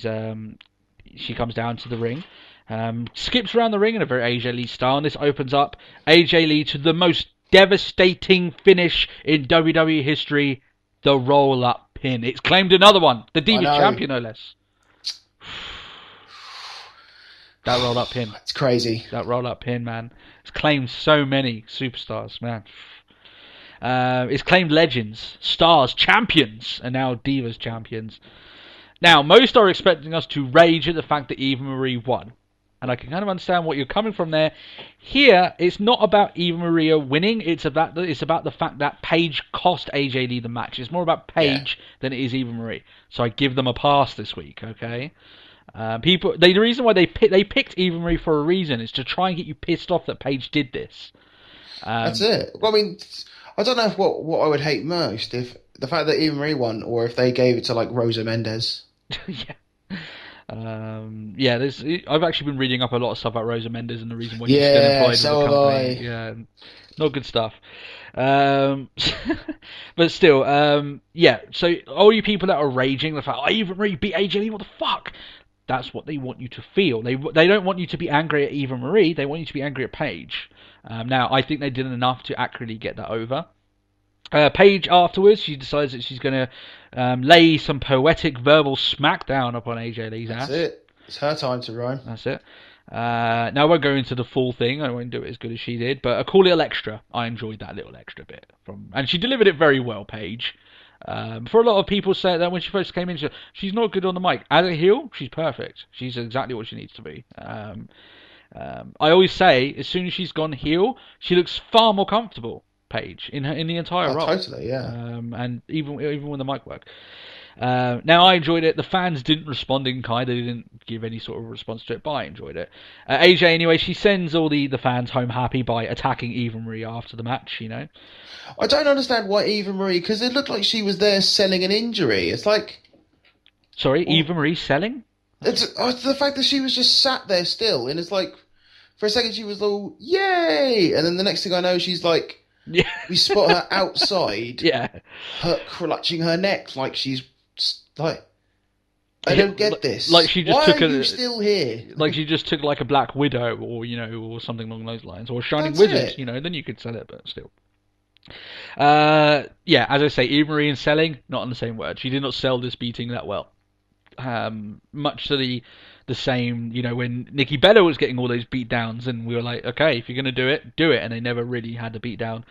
comes down to the ring. Skips around the ring in a very AJ Lee style, and this opens up AJ Lee to the most devastating finish in WWE history, the roll-up pin. It's claimed another one, the Divas Champion, no less. That roll-up pin. It's crazy. That roll-up pin, man. It's claimed so many superstars, man. It's claimed legends, stars, champions, and now Divas champions. Now, most are expecting us to rage at the fact that Eva Marie won. And I can kind of understand what you're coming from there. Here, it's not about Eva Maria winning. It's about the fact that Paige cost AJ Lee the match. It's more about Paige than it is Eva Marie. So I give them a pass this week, okay? The reason why they picked Eva Marie for a reason is to try and get you pissed off that Paige did this. That's it. Well, I mean, I don't know if what I would hate most, if the fact that Eva Marie won, or if they gave it to like Rosa Mendes. Yeah. I've actually been reading up a lot of stuff about Rosa Mendes and the reason why she's still employed in the company. Yeah, not good stuff. But still, so all you people that are raging the fact I even Marie beat AJ Lee, what the fuck? That's what they want you to feel. They don't want you to be angry at Eva Marie. They want you to be angry at Paige. Now, I think they did enough to accurately get that over. Paige, afterwards, she decides that she's going to lay some poetic verbal smackdown upon AJ Lee's ass. That's it. It's her time to rhyme. That's it. Now, I won't go into the full thing. I won't do it as good as she did. But a cool little extra. I enjoyed that little extra bit. And she delivered it very well, Paige. For a lot of people say that when she first came in, she's not good on the mic. As a heel, she's perfect. She's exactly what she needs to be. I always say, as soon as she's gone heel, she looks far more comfortable. Paige in the entire role. Totally, yeah. And even when the mic worked. Now, I enjoyed it. The fans didn't respond in kind. They didn't give any sort of response to it, but I enjoyed it. AJ, anyway, she sends all the fans home happy by attacking Eva Marie after the match, you know. I don't understand why Eva Marie, because it looked like she was there selling an injury. It's like... Sorry, Eva Marie selling? It's the fact that she was just sat there still, and it's like, for a second she was all, yay! And then the next thing I know, she's like, yeah. We spot her outside, her clutching her neck like she's like, I don't get this. Like she just Why took are you still here? Like she just took like a Black Widow, or something along those lines, or a Shining Wizard. Then you could sell it, but still. As I say, Eva Marie and selling, not on the same word. She did not sell this beating that well. Much to the same, when Nikki Bella was getting all those beat downs, and we were like, okay, if you're going to do it, do it, and they never really had the beat down.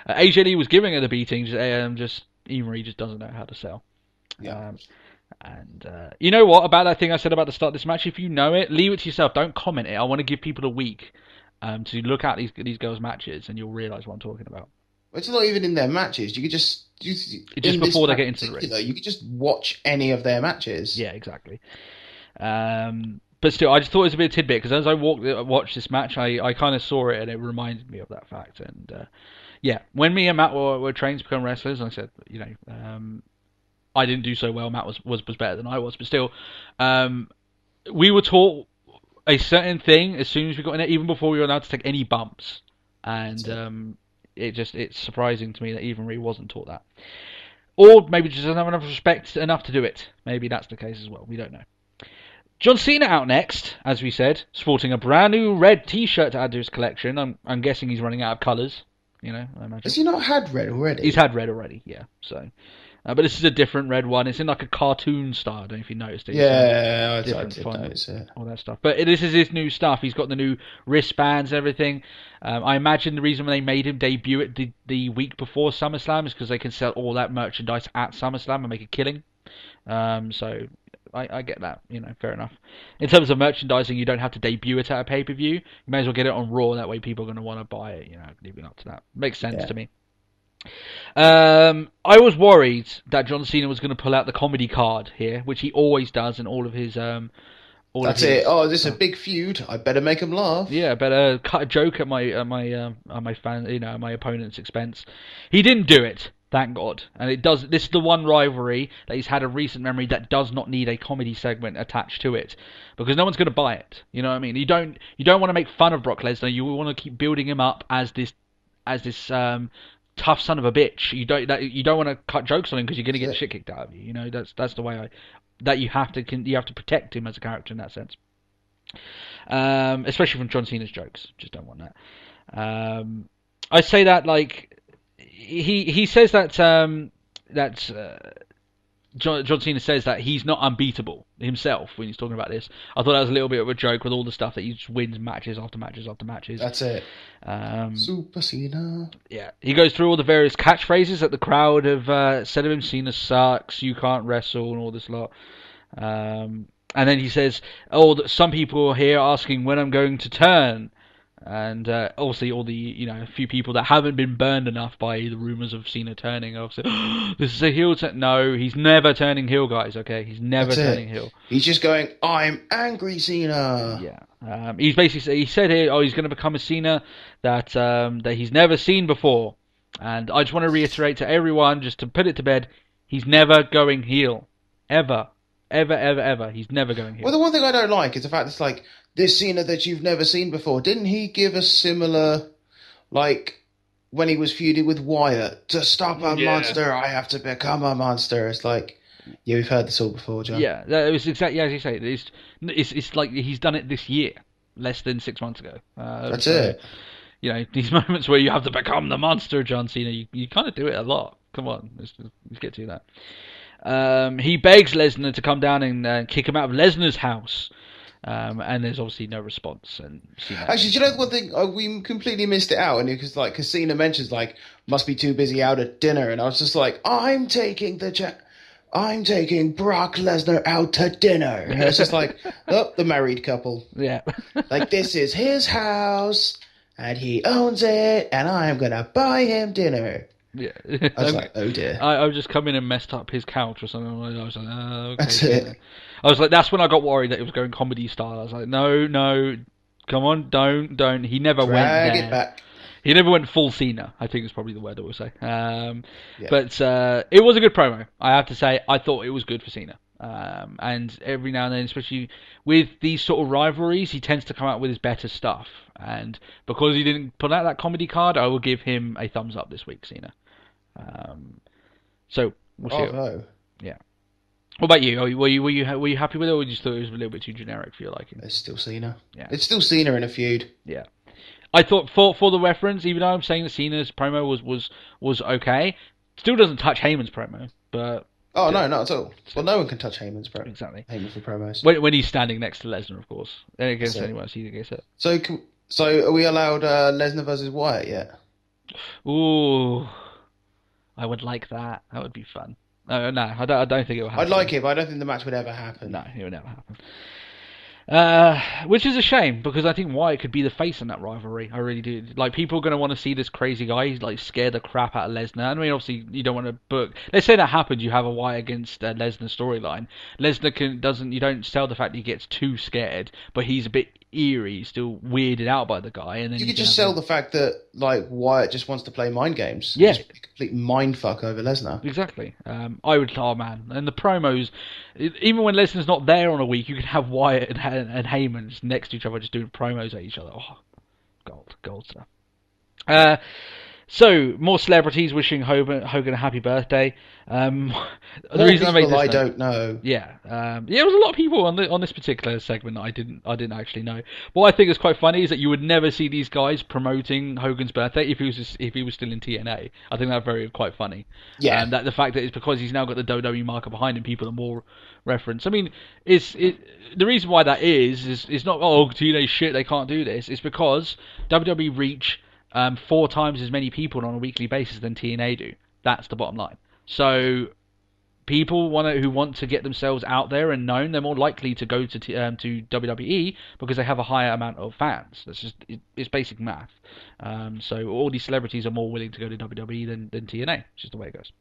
AJ Lee was giving her the beating, just Eva Marie just doesn't know how to sell. Yeah. And you know what, about that thing I said about the start of this match, if you know it, leave it to yourself, don't comment it. I want to give people a week to look at these girls' matches, and you'll realise what I'm talking about. It's not even in their matches. You could just before they get into the ring. You could just watch any of their matches. Yeah, exactly. But still, I just thought it was a bit of a tidbit, because as I watched this match, I kind of saw it, and it reminded me of that fact. And when me and Matt were trained to become wrestlers, I said, I didn't do so well. Matt was better than I was, but still, we were taught a certain thing as soon as we got in it, even before we were allowed to take any bumps. And it's surprising to me that Eva Marie wasn't taught that. Or maybe just doesn't have enough respect enough to do it. Maybe that's the case as well. We don't know. John Cena out next, as we said, sporting a brand new red T-shirt to add to his collection. I'm guessing he's running out of colours. I imagine. Has he not had red already? He's had red already, yeah. So, But this is a different red one. It's in like a cartoon style. I don't know if you noticed it. Yeah, I did notice it. All that stuff. But this is his new stuff. He's got the new wristbands and everything. I imagine the reason they made him debut it the week before SummerSlam is because they can sell all that merchandise at SummerSlam and make a killing. So I get that. Fair enough. In terms of merchandising, you don't have to debut it at a pay-per-view. You may as well get it on Raw. That way people are going to want to buy it. Leaving up to that. Makes sense to me. I was worried that John Cena was going to pull out the comedy card here, which he always does in all of his. That's it. Oh, this is a big feud. I better make him laugh. Yeah, I better cut a joke at my fan, my opponent's expense. He didn't do it, thank God. And it does. This is the one rivalry that he's had a recent memory that does not need a comedy segment attached to it, because no one's going to buy it. You know what I mean? You don't want to make fun of Brock Lesnar. You want to keep building him up as this tough son of a bitch. You don't want to cut jokes on him because you're going to get the shit kicked out of you. That's the way that you have to protect him as a character in that sense. Especially from John Cena's jokes. Just don't want that. I say that like he says that John Cena says that he's not unbeatable himself when he's talking about this. I thought that was a little bit of a joke with all the stuff that he just wins matches after matches after matches. That's it. Super Cena. Yeah. He goes through all the various catchphrases that the crowd have said of him. Cena sucks, you can't wrestle, and all this lot. And then he says, some people are here asking when I'm going to turn. And obviously all the a few people that haven't been burned enough by the rumours of Cena turning obviously this is a heel turn. No, he's never turning heel, guys. Okay, he's never turning heel. He's just going, I'm angry Cena. Yeah. He's basically he said here, he's going to become a Cena that he's never seen before. And I just want to reiterate to everyone, just to put it to bed, he's never going heel, ever. He's never going heel. Well, the one thing I don't like is the fact it's like, this Cena that you've never seen before. Didn't he give a similar, like, when he was feuding with Wyatt, to stop a monster, I have to become a monster. It's like, yeah, we've heard this all before, John. Yeah, it was exactly as you say. It's like he's done it this year, less than 6 months ago. That's it. These moments where you have to become the monster, John Cena, you kind of do it a lot. Come on, let's get to that. He begs Lesnar to come down and kick him out of Lesnar's house. And there's obviously no response. And actually, do you know one thing? We completely missed it out, and because Cena mentions must be too busy out at dinner, and I was just like, I'm taking Brock Lesnar out to dinner. And it's just like, the married couple. Yeah, this is his house, and he owns it, and I'm gonna buy him dinner. Yeah, I was like, oh dear. I was just come in and messed up his couch or something. I was like, oh, okay. That's it. I was like, that's when I got worried that it was going comedy style. I was like, no, come on, don't. He never went there. Drag it back. He never went full Cena, I think is probably the word I would say. But it was a good promo. I have to say, I thought it was good for Cena. And every now and then, especially with these sort of rivalries, he tends to come out with his better stuff. And because he didn't put out that comedy card, I will give him a thumbs up this week, Cena. So we'll see. No. Yeah. What about you? Were you happy with it, or did you thought it was a little bit too generic for your liking? It's still Cena. Yeah. It's still Cena in a feud. Yeah. I thought for the reference, even though I'm saying that Cena's promo was okay, still doesn't touch Heyman's promo. But no, not at all. Well, no one can touch Heyman's promo. Exactly. Heyman for promos. When he's standing next to Lesnar, of course, and against anyone else, he gets it. So are we allowed Lesnar versus Wyatt yet? Ooh, I would like that. That would be fun. No, I don't think it will happen. I'd like it, but I don't think the match would ever happen. No, it would never happen. Which is a shame, because I think Wyatt could be the face in that rivalry. I really do. People are going to want to see this crazy guy. He's scare the crap out of Lesnar. I mean, obviously, you don't want to book. Let's say that happens. You have a Wyatt against Lesnar storyline. Lesnar you don't sell the fact that he gets too scared, but he's a bit eerie, still weirded out by the guy. And then you could just sell the fact that Wyatt just wants to play mind games. Yeah, just complete mind fuck over Lesnar. Exactly. I would. Oh man, and the promos. Even when Lesnar's not there on a week, you can have Wyatt and Heyman just next to each other, just doing promos at each other. Oh, gold stuff. So, more celebrities wishing Hogan a happy birthday. The reason I made this I don't know. Yeah, there was a lot of people on this particular segment that I didn't actually know. What I think is quite funny is that you would never see these guys promoting Hogan's birthday if he was still in TNA. I think that's quite funny. Yeah, that the fact that it's because he's now got the WWE marker behind him, people are more referenced. I mean, the reason why that is not TNA shit, they can't do this. It's because WWE reach 4 times as many people on a weekly basis than TNA do. That's the bottom line. So people who want to get themselves out there and known, they're more likely to go to WWE because they have a higher amount of fans. It's basic math. So all these celebrities are more willing to go to WWE than TNA. It's just the way it goes.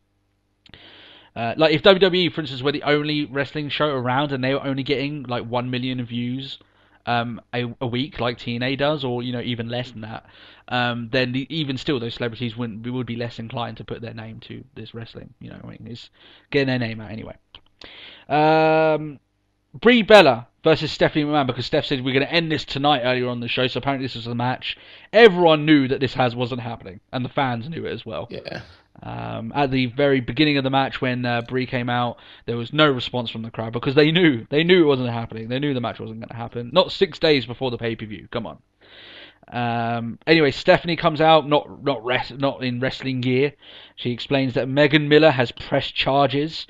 Like if WWE, for instance, were the only wrestling show around and they were only getting like 1 million views a week like TNA does, or even less than that, then even still those celebrities would be less inclined to put their name to this wrestling. I mean, it's getting their name out anyway. Brie Bella versus Stephanie McMahon, because Steph said we're going to end this tonight earlier on the show, so apparently this was the match. Everyone knew that this wasn't happening, and the fans knew it as well. Yeah. At the very beginning of the match, when Brie came out, there was no response from the crowd because they knew it wasn't happening. They knew the match wasn't going to happen. Not 6 days before the pay-per-view. Come on. Anyway, Stephanie comes out, not in wrestling gear. She explains that Megan Miller has pressed charges,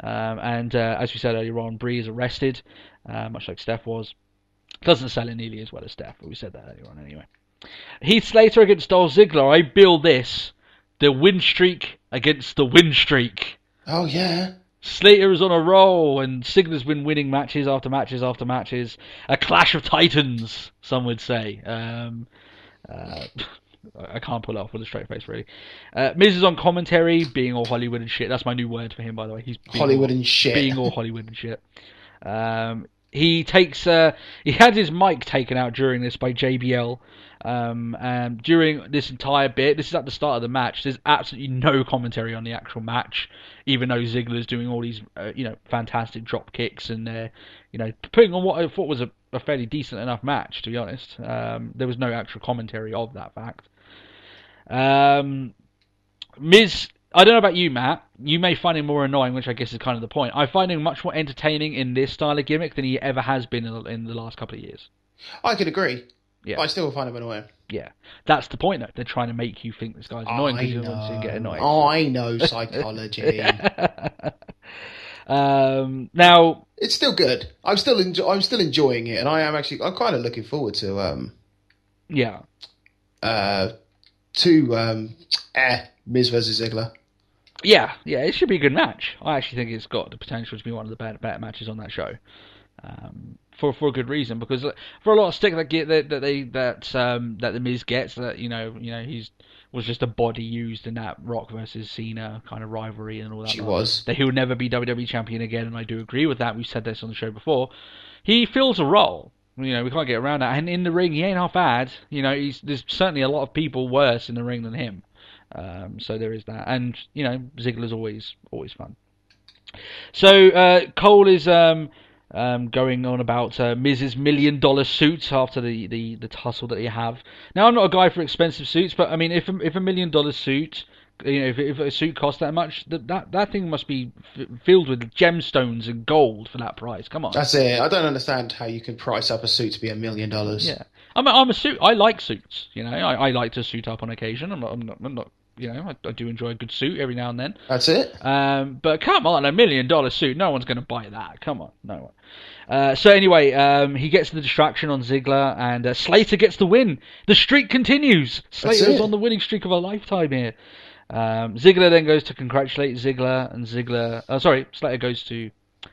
and as we said earlier on, Brie is arrested, much like Steph was. Doesn't sell it nearly as well as Steph, but we said that earlier on anyway. Heath Slater against Dolph Ziggler. I bill this the win streak against the win streak. Oh, yeah. Slater is on a roll, and Ziggler's been winning matches after matches after matches. A clash of titans, some would say. I can't pull it off with a straight face, really. Miz is on commentary, being all Hollywood and shit. That's my new word for him, by the way. He's Hollywood and shit. Being all Hollywood and shit. He had his mic taken out during this by JBL. And during this entire bit, this is at the start of the match, there's absolutely no commentary on the actual match, even though Ziggler's doing all these, fantastic drop kicks and, putting on what I thought was a fairly decent enough match, to be honest. There was no actual commentary of that fact. Miz, I don't know about you, Matt. You may find him more annoying, which I guess is kind of the point. I find him much more entertaining in this style of gimmick than he ever has been in the last couple of years. I could agree. Yeah. But I still find him annoying. Yeah. That's the point, though. They're trying to make you think this guy's annoying because you want to get annoyed. I know psychology. Now... It's still good. I'm still enjoying it, and I'm kind of looking forward to... Miz versus Ziggler. Yeah, it should be a good match. I actually think it's got the potential to be one of the better matches on that show. For a good reason, because for a lot of stick that the Miz gets, that he's was just a body used in that Rock versus Cena kind of rivalry and all that. That he would never be WWE champion again, and I do agree with that. We've said this on the show before. He fills a role. We can't get around that. And in the ring, he ain't half bad. There's certainly a lot of people worse in the ring than him. So there is that, and Ziggler's always fun. So Cole is going on about Miz's $1 million suit after the tussle that you have. Now, I'm not a guy for expensive suits, but I mean, if a $1 million suit, if a suit costs that much, that thing must be filled with gemstones and gold for that price. Come on. That's it. I don't understand how you can price up a suit to be $1 million. Yeah, I'm a suit. I like suits. I like to suit up on occasion. I'm not. I do enjoy a good suit every now and then. That's it. But come on, $1 million suit. No one's going to buy that. Come on, no one. So anyway, he gets the distraction on Ziggler, and Slater gets the win. The streak continues. Slater is on the winning streak of a lifetime here. Ziggler then goes to congratulate Ziggler, and Slater goes to...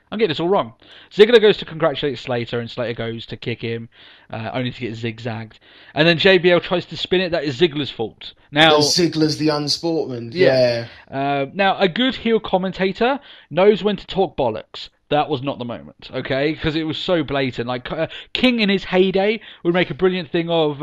I'm getting this all wrong. Ziggler goes to congratulate Slater, and Slater goes to kick him, only to get zigzagged. And then JBL tries to spin it. That is Ziggler's fault. Now, Ziggler's the unsportman. Yeah. Now, a good heel commentator knows when to talk bollocks. That was not the moment, okay? Because it was so blatant. Like, King in his heyday would make a brilliant thing of,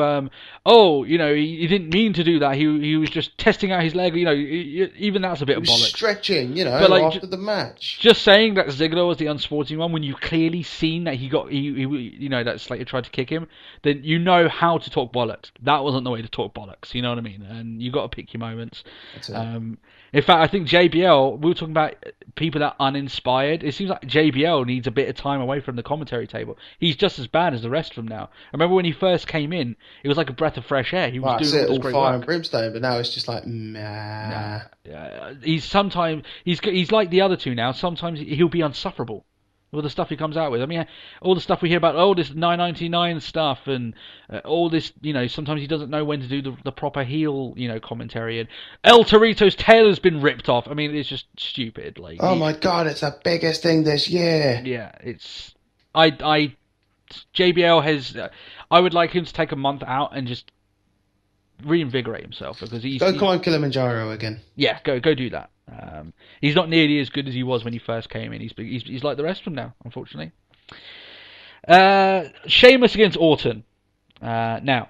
he didn't mean to do that. He was just testing out his leg. Even that's a bit of bollocks. Stretching, but like, after the match. Just saying that Ziggler was the unsporting one when you've clearly seen that that Slater tried to kick him, then you know how to talk bollocks. That wasn't the way to talk bollocks, you know what I mean? And you got to pick your moments. That's it. In fact, I think JBL, we were talking about people that are uninspired. It seems like JBL needs a bit of time away from the commentary table. He's just as bad as the rest of them now. I remember when he first came in, it was like a breath of fresh air. He was doing all great fire work. And brimstone, but now it's just like, nah. Yeah, he's like the other two now. Sometimes he'll be insufferable. All the stuff he comes out with. I mean, all the stuff we hear about, this 999 stuff, and all this, sometimes he doesn't know when to do the proper heel, commentary. And El Torito's tail has been ripped off. I mean, it's just stupid. Like, oh my god, it's the biggest thing this year. Yeah, it's. JBL has. I would like him to take a month out and just reinvigorate himself, because he's climb Kilimanjaro again. Yeah, go do that. He's not nearly as good as he was when he first came in. He's like the rest of them now, unfortunately. Sheamus against Orton. Now,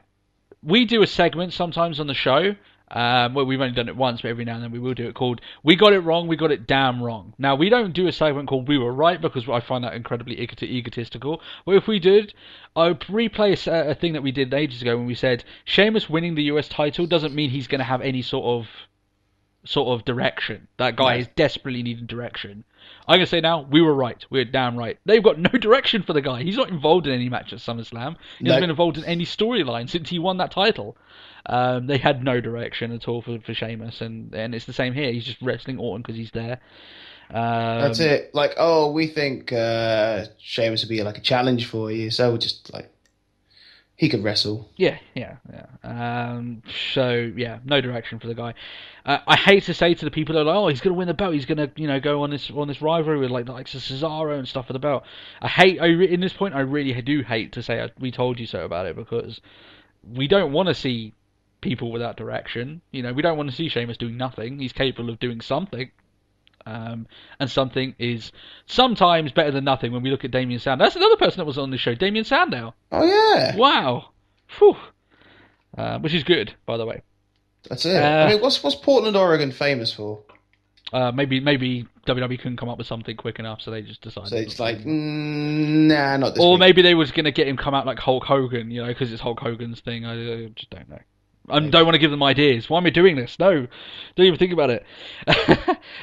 we do a segment sometimes on the show. Well, we've only done it once, but every now and then we will do it, called "We Got It Wrong, We Got It Damn Wrong." Now, we don't do a segment called "We Were Right," because I find that incredibly egotistical. But if we did, I would replay a thing that we did ages ago when we said Sheamus winning the US title doesn't mean he's going to have any sort of direction. That guy is desperately needing direction. I'm going to say now, we were right. We're damn right. They've got no direction for the guy. He's not involved in any match at SummerSlam. He hasn't been involved in any storyline since he won that title. They had no direction at all for Sheamus, and it's the same here. He's just wrestling Orton because he's there. That's it. Like, we think Sheamus would be like a challenge for you, so we'll just like... He could wrestle. Yeah. So, no direction for the guy. I hate to say to the people that are like, he's going to win the belt. He's going to, go on this rivalry with like the likes of Cesaro and stuff for the belt. In this point, I really do hate to say we told you so about it, because we don't want to see people without direction. We don't want to see Sheamus doing nothing. He's capable of doing something. And something is sometimes better than nothing when we look at Damien Sandow. That's another person that was on this show, Damien Sandow. Oh, yeah. Wow. Whew. Which is good, by the way. That's it. I mean, what's Portland, Oregon famous for? Maybe WWE couldn't come up with something quick enough, so they just decided. So it's like, nah, not this Or week. maybe they was going to get him come out like Hulk Hogan, because it's Hulk Hogan's thing. I just don't know. I don't want to give them ideas. Why am I doing this? No, don't even think about it.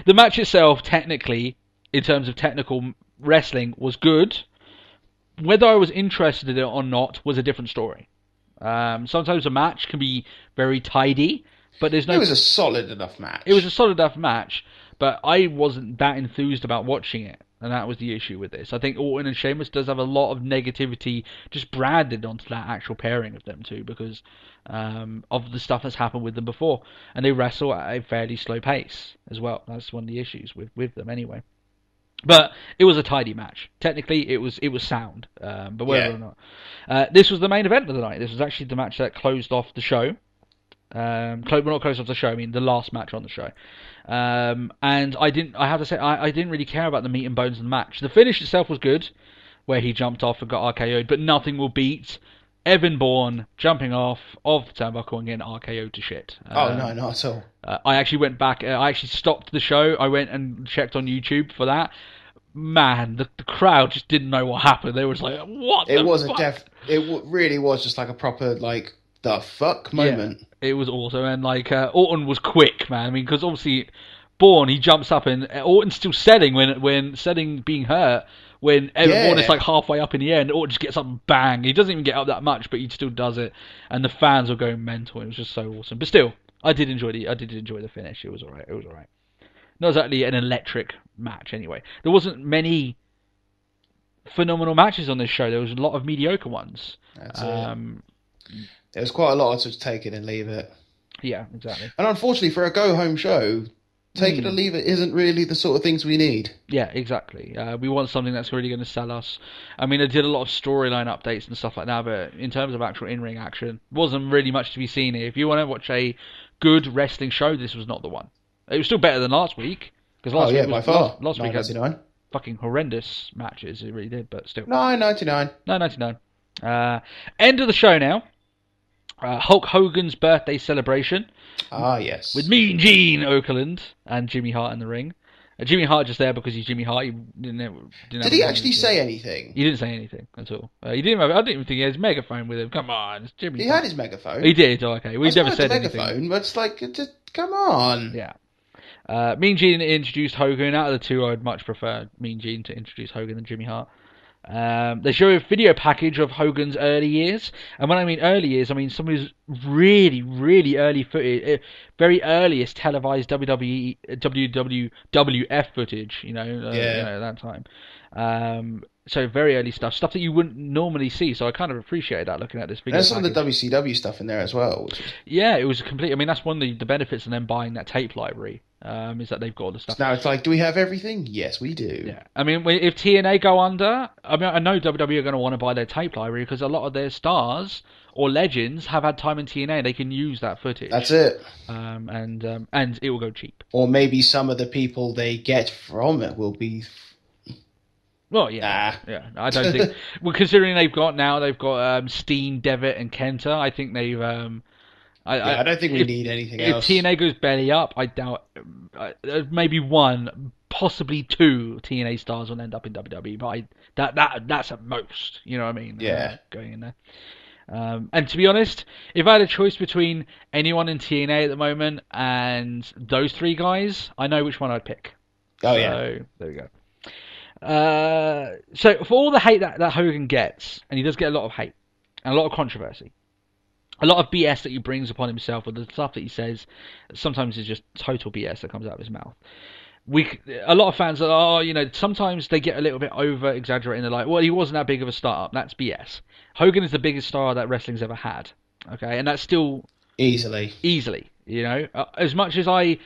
The match itself, technically, in terms of technical wrestling, was good. Whether I was interested in it or not was a different story. Sometimes a match can be very tidy, but there's no... It was a solid enough match. It was a solid enough match, but I wasn't that enthused about watching it. And that was the issue with this. I think Orton and Sheamus does have a lot of negativity just branded onto that actual pairing of them two, because of the stuff that's happened with them before. And they wrestle at a fairly slow pace as well. That's one of the issues with them anyway. But it was a tidy match. Technically, it was sound. But whether or not... this was the main event of the night. This was actually the match that closed off the show. Not closed off the show, I mean the last match on the show. And I have to say, I didn't really care about the meat and bones of the match. The finish itself was good, where he jumped off and got RKO'd, but nothing will beat Evan Bourne jumping off of the turnbuckle and getting RKO'd to shit. No, not at all. I actually went back, I actually stopped the show, I went and checked on YouTube for that. Man, the crowd just didn't know what happened. They were just like, what the fuck? It really was just like a proper, like, the fuck moment. Yeah, it was awesome, and like Orton was quick, man. I mean, because obviously Bourne, he jumps up, and Orton's still selling when selling being hurt. When Bourne is like halfway up in the air, and Orton just gets up and bang. He doesn't even get up that much, but he still does it, and the fans were going mental. It was just so awesome. But still, I did enjoy the finish. It was alright. Not exactly an electric match, anyway. There wasn't many phenomenal matches on this show. There was a lot of mediocre ones. That's it. There was quite a lot to take it and leave it. Yeah, exactly. And unfortunately, for a go-home show, take it or leave it isn't really the sort of things we need. Yeah, exactly. We want something that's really going to sell us. I mean, I did a lot of storyline updates and stuff like that, but in terms of actual in-ring action, wasn't really much to be seen here. If you want to watch a good wrestling show, this was not the one. It was still better than last week. Because last week by far. Last week had fucking horrendous matches. It really did, but still. $9.99. $9.99. End of the show now. Hulk Hogan's birthday celebration. Ah, yes. With Mean Gene Okerlund and Jimmy Hart in the ring. Jimmy Hart just there because he's Jimmy Hart. He didn't Did he actually say anything? He didn't say anything at all. I didn't even think he had his megaphone with him. Come on, it's Jimmy. He had his megaphone. He did. Oh, okay, we never said anything. Megaphone, but it's like, just come on. Yeah. Mean Gene introduced Hogan. Out of the two, I'd much prefer Mean Gene to introduce Hogan than Jimmy Hart. They show a video package of Hogan's early years, and when I mean early years, I mean some of his really, really early footage, very earliest televised WWE, WWF footage. You know, at that time. So very early stuff that you wouldn't normally see. So I kind of appreciated that looking at this video. There's some of the WCW stuff in there as well. Yeah, it was complete. I mean, that's one of the benefits of them buying that tape library. Is that they've got all the stuff. Now it's like, do we have everything? Yes, we do. Yeah, I mean, if TNA go under, I mean, I know WWE are going to want to buy their tape library because a lot of their stars or legends have had time in TNA. They can use that footage. That's it. And it will go cheap. Or maybe some of the people they get from it will be. Well, yeah, yeah. I don't think. Well, considering they've got Steen, Devitt, and Kenta. I think they've. I don't think we need anything else. If TNA goes belly up, I doubt maybe one, possibly two TNA stars will end up in WWE. But that's at most. You know what I mean? Yeah. Going in there. And to be honest, if I had a choice between anyone in TNA at the moment and those three guys, I know which one I'd pick. Oh, yeah. There we go. So for all the hate that Hogan gets, and he does get a lot of hate and a lot of controversy, a lot of BS that he brings upon himself, or the stuff that he says, sometimes is just total BS that comes out of his mouth. A lot of fans are, sometimes they get a little bit over exaggerating. They're like, well, he wasn't that big of a star. That's BS. Hogan is the biggest star that wrestling's ever had. Okay, and that's still easily. As much as I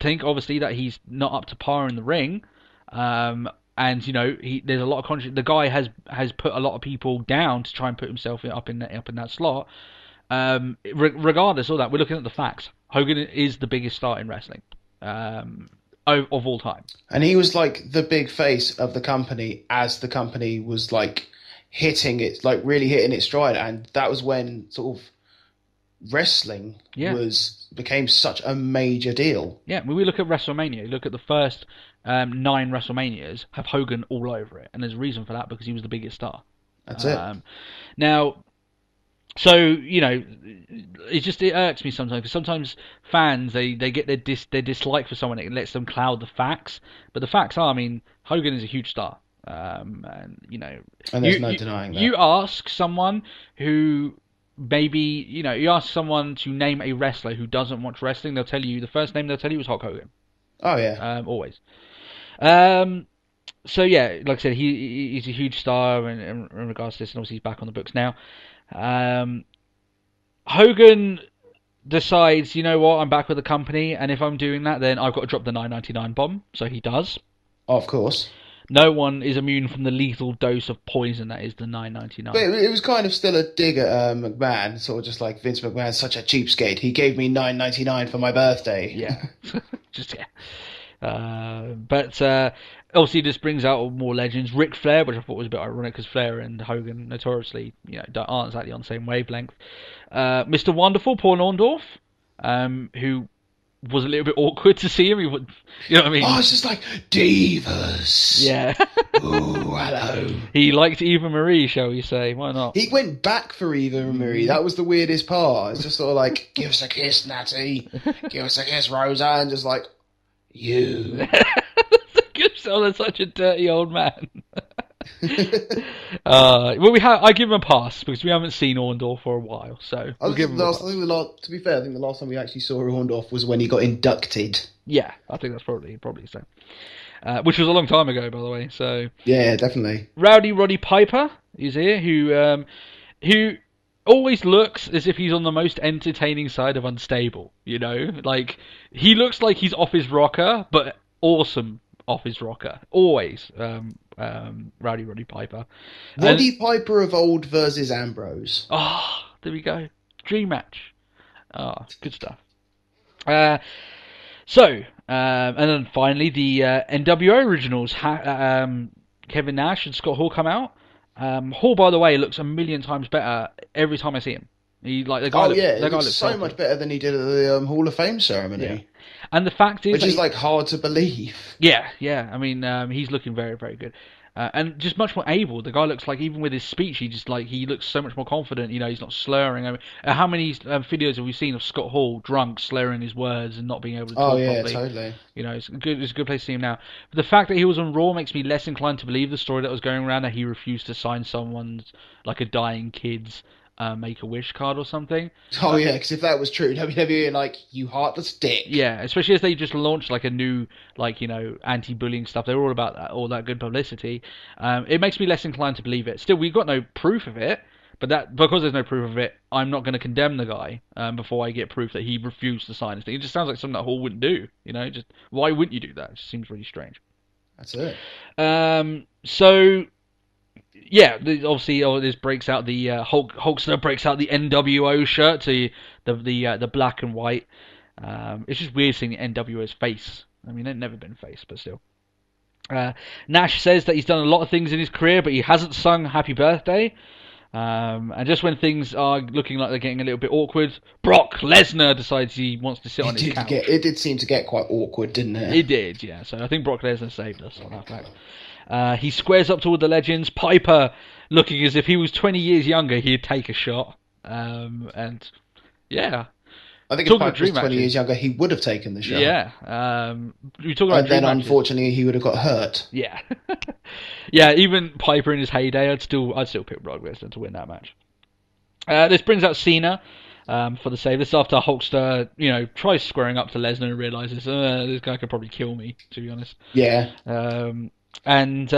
think, obviously, that he's not up to par in the ring. And there's a lot of the guy has put a lot of people down to try and put himself up in that slot. Regardless of that, we're looking at the facts. Hogan is the biggest star in wrestling of all time, and he was like the big face of the company as the company was like really hitting its stride, and that was when sort of wrestling became such a major deal. Yeah, when we look at WrestleMania, you look at the first 9 WrestleManias have Hogan all over it, and there's a reason for that because he was the biggest star. That's it. Now, so it irks me sometimes because sometimes fans they get their dislike for someone, it lets them cloud the facts. But the facts are, I mean, Hogan is a huge star, and there's no denying that. You ask someone who. Maybe, you ask someone to name a wrestler who doesn't watch wrestling, they'll tell you, the first name they'll tell you is Hulk Hogan. Oh, yeah. Always. So, yeah, like I said, he's a huge star in regards to this, and obviously he's back on the books now. Hogan decides, you know what, I'm back with the company, and if I'm doing that, then I've got to drop the $9.99 bomb. So he does. Of course. No one is immune from the lethal dose of poison that is the $9.99. But it was kind of still a dig at McMahon, sort of just like Vince McMahon's such a cheapskate. He gave me $9.99 for my birthday. Yeah, But obviously this brings out more legends. Ric Flair, which I thought was a bit ironic because Flair and Hogan notoriously, aren't exactly on the same wavelength. Mr. Wonderful, Paul Orndorff, who was a little bit awkward to see him. You know what I mean? Oh, it's just like divas. Yeah. Ooh, hello. He liked Eva Marie, shall we say? Why not? He went back for Eva Marie. That was the weirdest part. It's just sort of like, give us a kiss, Natty. Give us a kiss, Rosa. And just like, you. That's such a dirty old man. I give him a pass because we haven't seen Orndorff for a while, so we'll give him a pass. To be fair, I think the last time we actually saw Orndorff was when he got inducted. Yeah, I think that's probably so. Which was a long time ago, by the way. So yeah, definitely. Rowdy Roddy Piper is here, who always looks as if he's on the most entertaining side of unstable. Like he looks like he's off his rocker, but awesome off his rocker. Always. Rowdy Roddy Piper. Roddy Piper of old versus Ambrose. Oh, there we go. Dream match. Oh, good stuff. And then finally, the NWO originals, Kevin Nash and Scott Hall come out. Hall, by the way, looks a million times better every time I see him. He the guy. It looks so much better than he did at the Hall of Fame ceremony. Yeah. And the fact is, which is hard to believe. Yeah. I mean, he's looking very, very good. And just much more able. The guy looks like, even with his speech, he looks so much more confident. He's not slurring. I mean, how many videos have we seen of Scott Hall drunk, slurring his words and not being able to talk properly? Oh yeah, totally. It's a good place to see him now. But the fact that he was on Raw makes me less inclined to believe the story that was going around that he refused to sign someone's, like, a dying kid's Make-A-Wish card or something. Oh yeah, because if that was true, WWE you heartless dick. Yeah, especially as they just launched a new anti-bullying stuff. They were all about that, all that good publicity. It makes me less inclined to believe it. Still, we've got no proof of it, but because there's no proof of it, I'm not going to condemn the guy before I get proof that he refused to sign this thing. It just sounds like something that Hall wouldn't do. Just why wouldn't you do that? It just seems really strange. That's it. So. Yeah, obviously, this breaks out the Hulkster breaks out the NWO shirt to the black and white. It's just weird seeing the NWO's face. I mean, they've never been face, but still. Nash says that he's done a lot of things in his career, but he hasn't sung "Happy Birthday." And just when things are looking like they're getting a little bit awkward, Brock Lesnar decides he wants to sit on his couch. It did seem to get quite awkward, didn't it? It did, yeah. So I think Brock Lesnar saved us on that fact. He squares up to all the legends. Piper, looking as if he was 20 years younger, he'd take a shot. And yeah, I think if Piper was 20 years younger, he would have taken the shot. Yeah. We talk about. And then, unfortunately, he would have got hurt. Yeah. Yeah. Even Piper in his heyday, I'd still pick Brock Lesnar to win that match. This brings out Cena. For the save. This is after Hulkster, tries squaring up to Lesnar and realizes this guy could probably kill me, to be honest. Yeah. And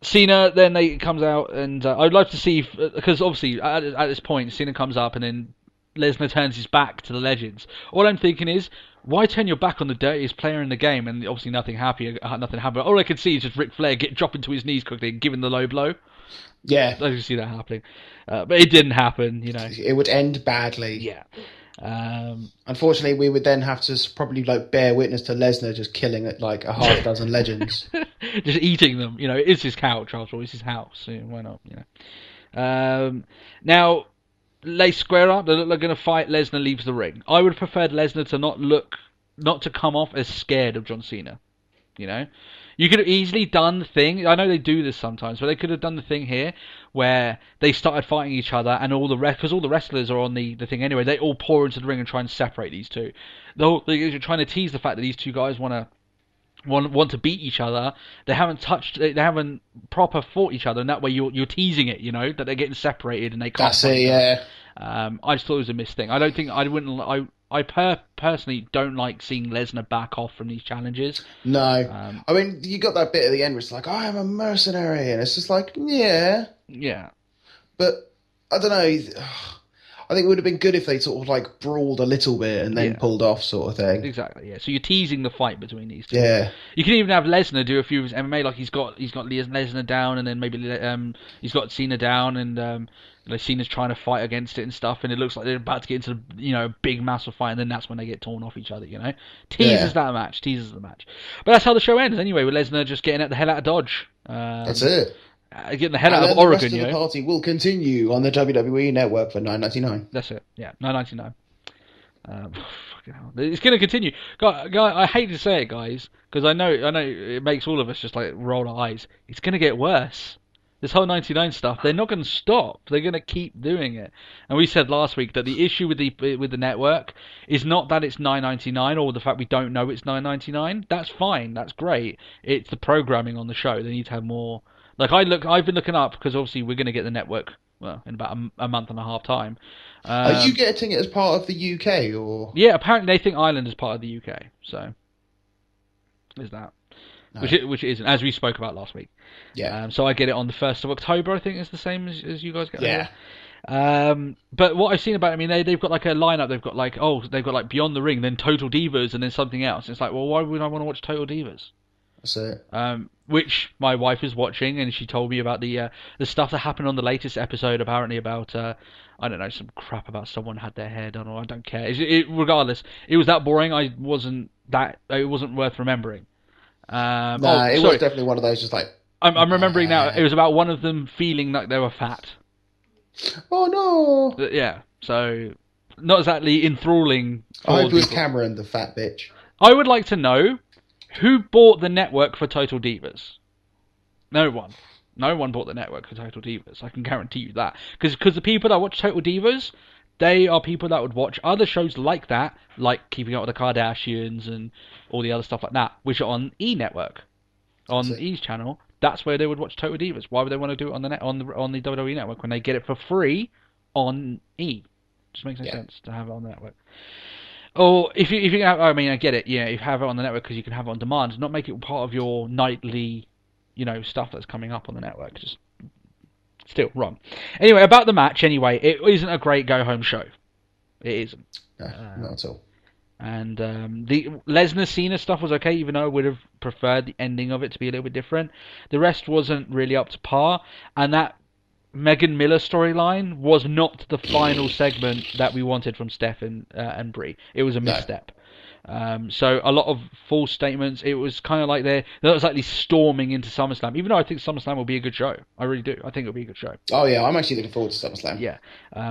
Cena then comes out, and I'd like to see, because obviously at this point Cena comes up and then Lesnar turns his back to the legends. All I'm thinking is, why turn your back on the dirtiest player in the game? And obviously nothing happened. All I could see is just Ric Flair dropping to his knees quickly and giving the low blow. Yeah, I can see that happening, but it didn't happen. It would end badly. Yeah. Unfortunately, we would then have to probably bear witness to Lesnar just killing a half dozen legends, just eating them. It's his couch, after all. It's his house. So why not? Now they square up. They look like they're going to fight. Lesnar leaves the ring. I would have preferred Lesnar to not to come off as scared of John Cena. You could have easily done the thing. I know they do this sometimes, but they could have done the thing here where they started fighting each other, and because all the wrestlers are on the thing anyway, they all pour into the ring and try and separate these two. They're trying to tease the fact that these two guys want to beat each other. They haven't proper fought each other, and that way you're teasing it. that they're getting separated and they can't. That's it. Yeah. I just thought it was a missed thing. I personally don't like seeing Lesnar back off from these challenges. No. I mean, you got that bit at the end where it's like, I am a mercenary. And it's just like, yeah. Yeah. But, I don't know. I think it would have been good if they sort of brawled a little bit and then pulled off sort of thing. Exactly, yeah. So you're teasing the fight between these two. Yeah. You can even have Lesnar do a few of his MMA, like he's got Lesnar down, and then maybe he's got Cena down, and Cena's trying to fight against it and stuff, and it looks like they're about to get into a big massive fight, and then that's when they get torn off each other. Teases the match. But that's how the show ends anyway, with Lesnar just getting the hell out of Dodge. That's it. Getting the hell out of Oregon. The rest of the party will continue on the WWE Network for $9.99. That's it. Yeah, $9.99. Fucking hell. It's going to continue. Guy, I hate to say it, guys, because I know it makes all of us just roll our eyes. It's going to get worse. This whole 99 stuff, they're not going to stop. They're going to keep doing it. And we said last week that the issue with the network is not that it's $9.99 or the fact we don't know it's $9.99. That's fine. That's great. It's the programming on the show. They need to have more. I've been looking up, because obviously we're going to get the network in about a month and a half time. Are you getting it as part of the UK or? Yeah, apparently they think Ireland is part of the UK. So there's that. No. Which it isn't, as we spoke about last week. Yeah. So I get it on the 1st of October, I think is the same as you guys get it. Yeah. But what I've seen about it, they've got a lineup. They've got Beyond the Ring, then Total Divas, and then something else. It's well, why would I want to watch Total Divas? That's it. Which my wife is watching, and she told me about the stuff that happened on the latest episode, apparently about I don't know, some crap about someone had their hair done, or I don't care. Regardless, it was that boring. I wasn't that it wasn't worth remembering. It was definitely one of those just like... I'm remembering now, it was about one of them feeling like they were fat. Oh, no! Yeah, so not exactly enthralling. I hope it was Cameron, the fat bitch. I would like to know who bought the network for Total Divas. No one. No one bought the network for Total Divas. I can guarantee you that. Because the people that watch Total Divas, they are people that would watch other shows like that, like Keeping Up with the Kardashians and all the other stuff like that, which are on E! Network, on E's channel. That's where they would watch Total Divas. Why would they want to do it on the WWE Network when they get it for free on E? Just makes no sense to have it on the network. Or if you have, I mean, I get it. Yeah, if you have it on the network because you can have it on demand, not make it part of your nightly, stuff that's coming up on the network. Just still wrong. Anyway, about the match. Anyway, it isn't a great go home show. It isn't. No, not at all. And the Lesnar Cena stuff was okay, even though I would have preferred the ending of it to be a little bit different. The rest wasn't really up to par, and that Megan Miller storyline was not the final segment that we wanted from Steph and Brie. It was a misstep. So a lot of false statements. It was kind of like they're slightly storming into SummerSlam, even though I think SummerSlam will be a good show. I really do. I think it'll be a good show. Oh yeah, I'm actually looking forward to SummerSlam. Yeah,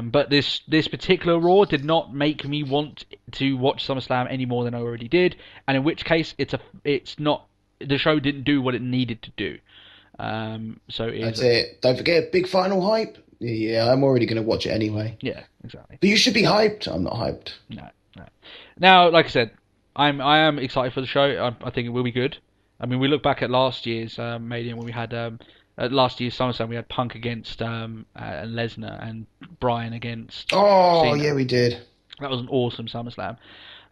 but this particular Raw did not make me want to watch SummerSlam any more than I already did, and in which case it's not, the show didn't do what it needed to do. That's it. Don't forget big final hype. Yeah, I'm already going to watch it anyway. Yeah, exactly. But you should be hyped. I'm not hyped. No. Now, like I said, I am excited for the show. I think it will be good. I mean, we look back at last year's Mania when we had at last year's SummerSlam, we had Punk against and Lesnar and Bryan against. Oh Cena. Yeah, we did. That was an awesome SummerSlam.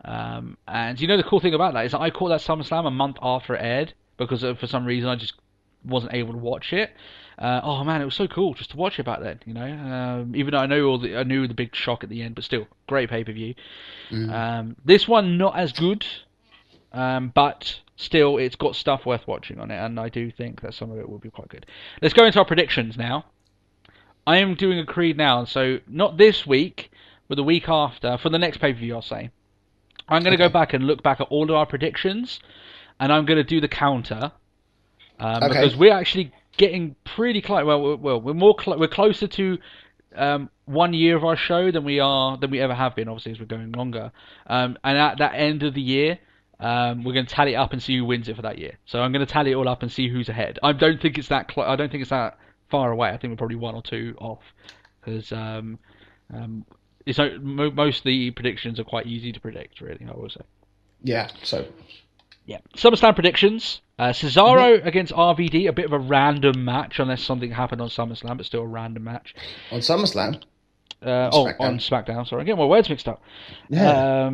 And the cool thing about that is that I caught that SummerSlam a month after it aired because for some reason I just wasn't able to watch it. Oh man, it was so cool just to watch it back then. Even though I knew the big shock at the end, but still great pay-per-view. This one not as good, but still it's got stuff worth watching on it, and I do think that some of it will be quite good. Let's go into our predictions now. I am doing a Creed now, so not this week, but the week after for the next pay-per-view. I'll say I'm going to go back and look back at all of our predictions, and I'm going to do the counter because we're actually getting pretty close. Well, we're closer to 1 year of our show than we ever have been. Obviously, as we're going longer. And at that end of the year, we're going to tally it up and see who wins it for that year. So I'm going to tally it all up and see who's ahead. I don't think it's that I don't think it's that far away. I think we're probably 1 or 2 off because most of the predictions are quite easy to predict. Really, I will say. Yeah. So. Yeah. SummerSlam predictions. Cesaro against RVD, a bit of a random match, unless something happened on SummerSlam, but still a random match. On SummerSlam? On SmackDown, sorry. I'm getting my words mixed up. Yeah.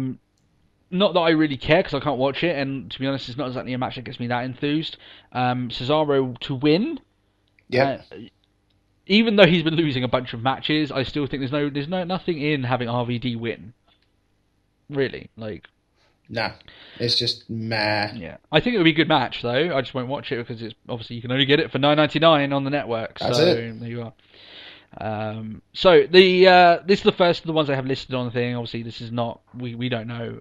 Not that I really care, because I can't watch it, and to be honest, it's not exactly a match that gets me that enthused. Cesaro to win. Yeah. Even though he's been losing a bunch of matches, I still think there's nothing in having RVD win. Really, Nah, it's just meh. Yeah, I think it would be a good match though. I just won't watch it because it's obviously you can only get it for $9.99 on the network. That's so it. There you are. So this is the first of the ones I have listed on the thing. Obviously, this is not we don't know,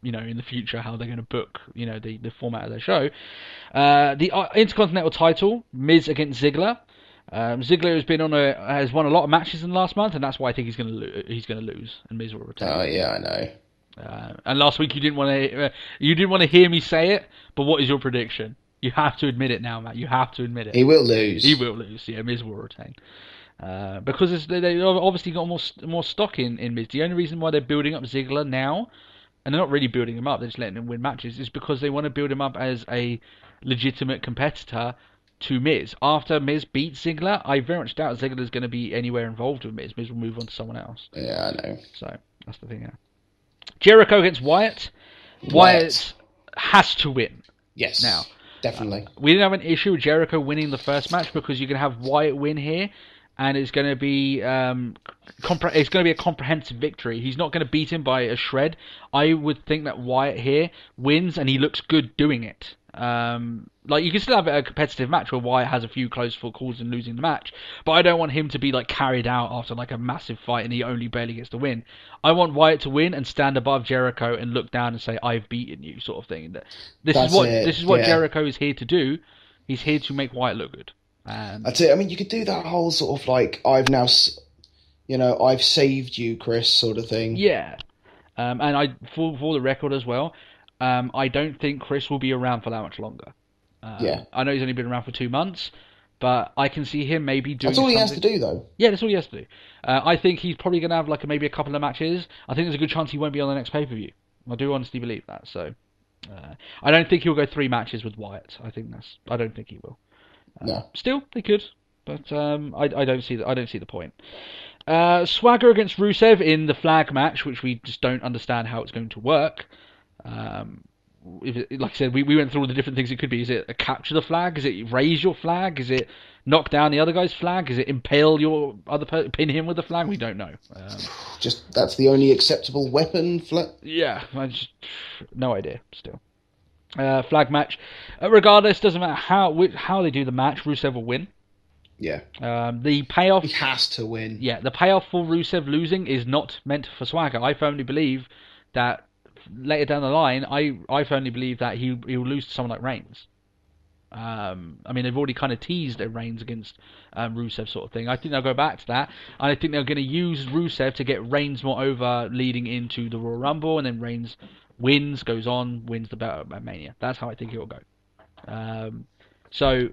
in the future how they're going to book, the format of their show. The Intercontinental title, Miz against Ziggler. Ziggler has won a lot of matches in the last month, and that's why I think he's going to lose, and Miz will retain. Oh yeah, I know. And last week you didn't want to hear me say it, but what is your prediction? You have to admit it now, Matt. You have to admit it. He will lose. Yeah, Miz will retain. Because they obviously got more stock in Miz. The only reason why they're building up Ziggler now, and they're not really building him up, they're just letting him win matches, is because they want to build him up as a legitimate competitor to Miz. After Miz beats Ziggler, I very much doubt Ziggler's going to be anywhere involved with Miz. Miz will move on to someone else. Yeah, I know. So that's the thing. Yeah. Jericho against Wyatt. Wyatt has to win. Yes. Now, definitely. We didn't have an issue with Jericho winning the first match because you can have Wyatt win here, and it's going to be a comprehensive victory. He's not going to beat him by a shred. I would think that Wyatt here wins, and he looks good doing it. Like, you can still have a competitive match where Wyatt has a few close fought calls and losing the match, but I don't want him to be like carried out after like a massive fight and he only barely gets to win. I want Wyatt to win and stand above Jericho and look down and say, "I've beaten you," sort of thing. This is what Jericho is here to do. He's here to make Wyatt look good. That's it. I mean, you could do that whole sort of like, I've saved you, Chris, sort of thing. Yeah. And for the record as well, I don't think Chris will be around for that much longer. I know he's only been around for 2 months, but I can see him maybe doing. That's all he has to do, though. Yeah, that's all he has to do. I think he's probably going to have maybe a couple of matches. I think there's a good chance he won't be on the next pay-per-view. I do honestly believe that. So I don't think he'll go 3 matches with Wyatt. I don't think he will. No. Still, they could, but I don't see the point. Swagger against Rusev in the flag match, which we just don't understand how it's going to work. Like I said, we went through all the different things it could be. Is it a capture the flag? Is it raise your flag? Is it knock down the other guy's flag? Is it impale your pin him with the flag? We don't know. Just that's the only acceptable weapon. Yeah, no idea. Still, flag match. Regardless, doesn't matter how they do the match. Rusev will win. Yeah. The payoff. He has to win. Yeah, the payoff for Rusev losing is not meant for Swagger. I firmly believe that later down the line, I firmly believe that he will lose to someone like Reigns. I mean, they've already kind of teased a Reigns against Rusev sort of thing. I think they'll go back to that. And I think they're going to use Rusev to get Reigns more over leading into the Royal Rumble, and then Reigns wins the belt at Mania. That's how I think it will go. So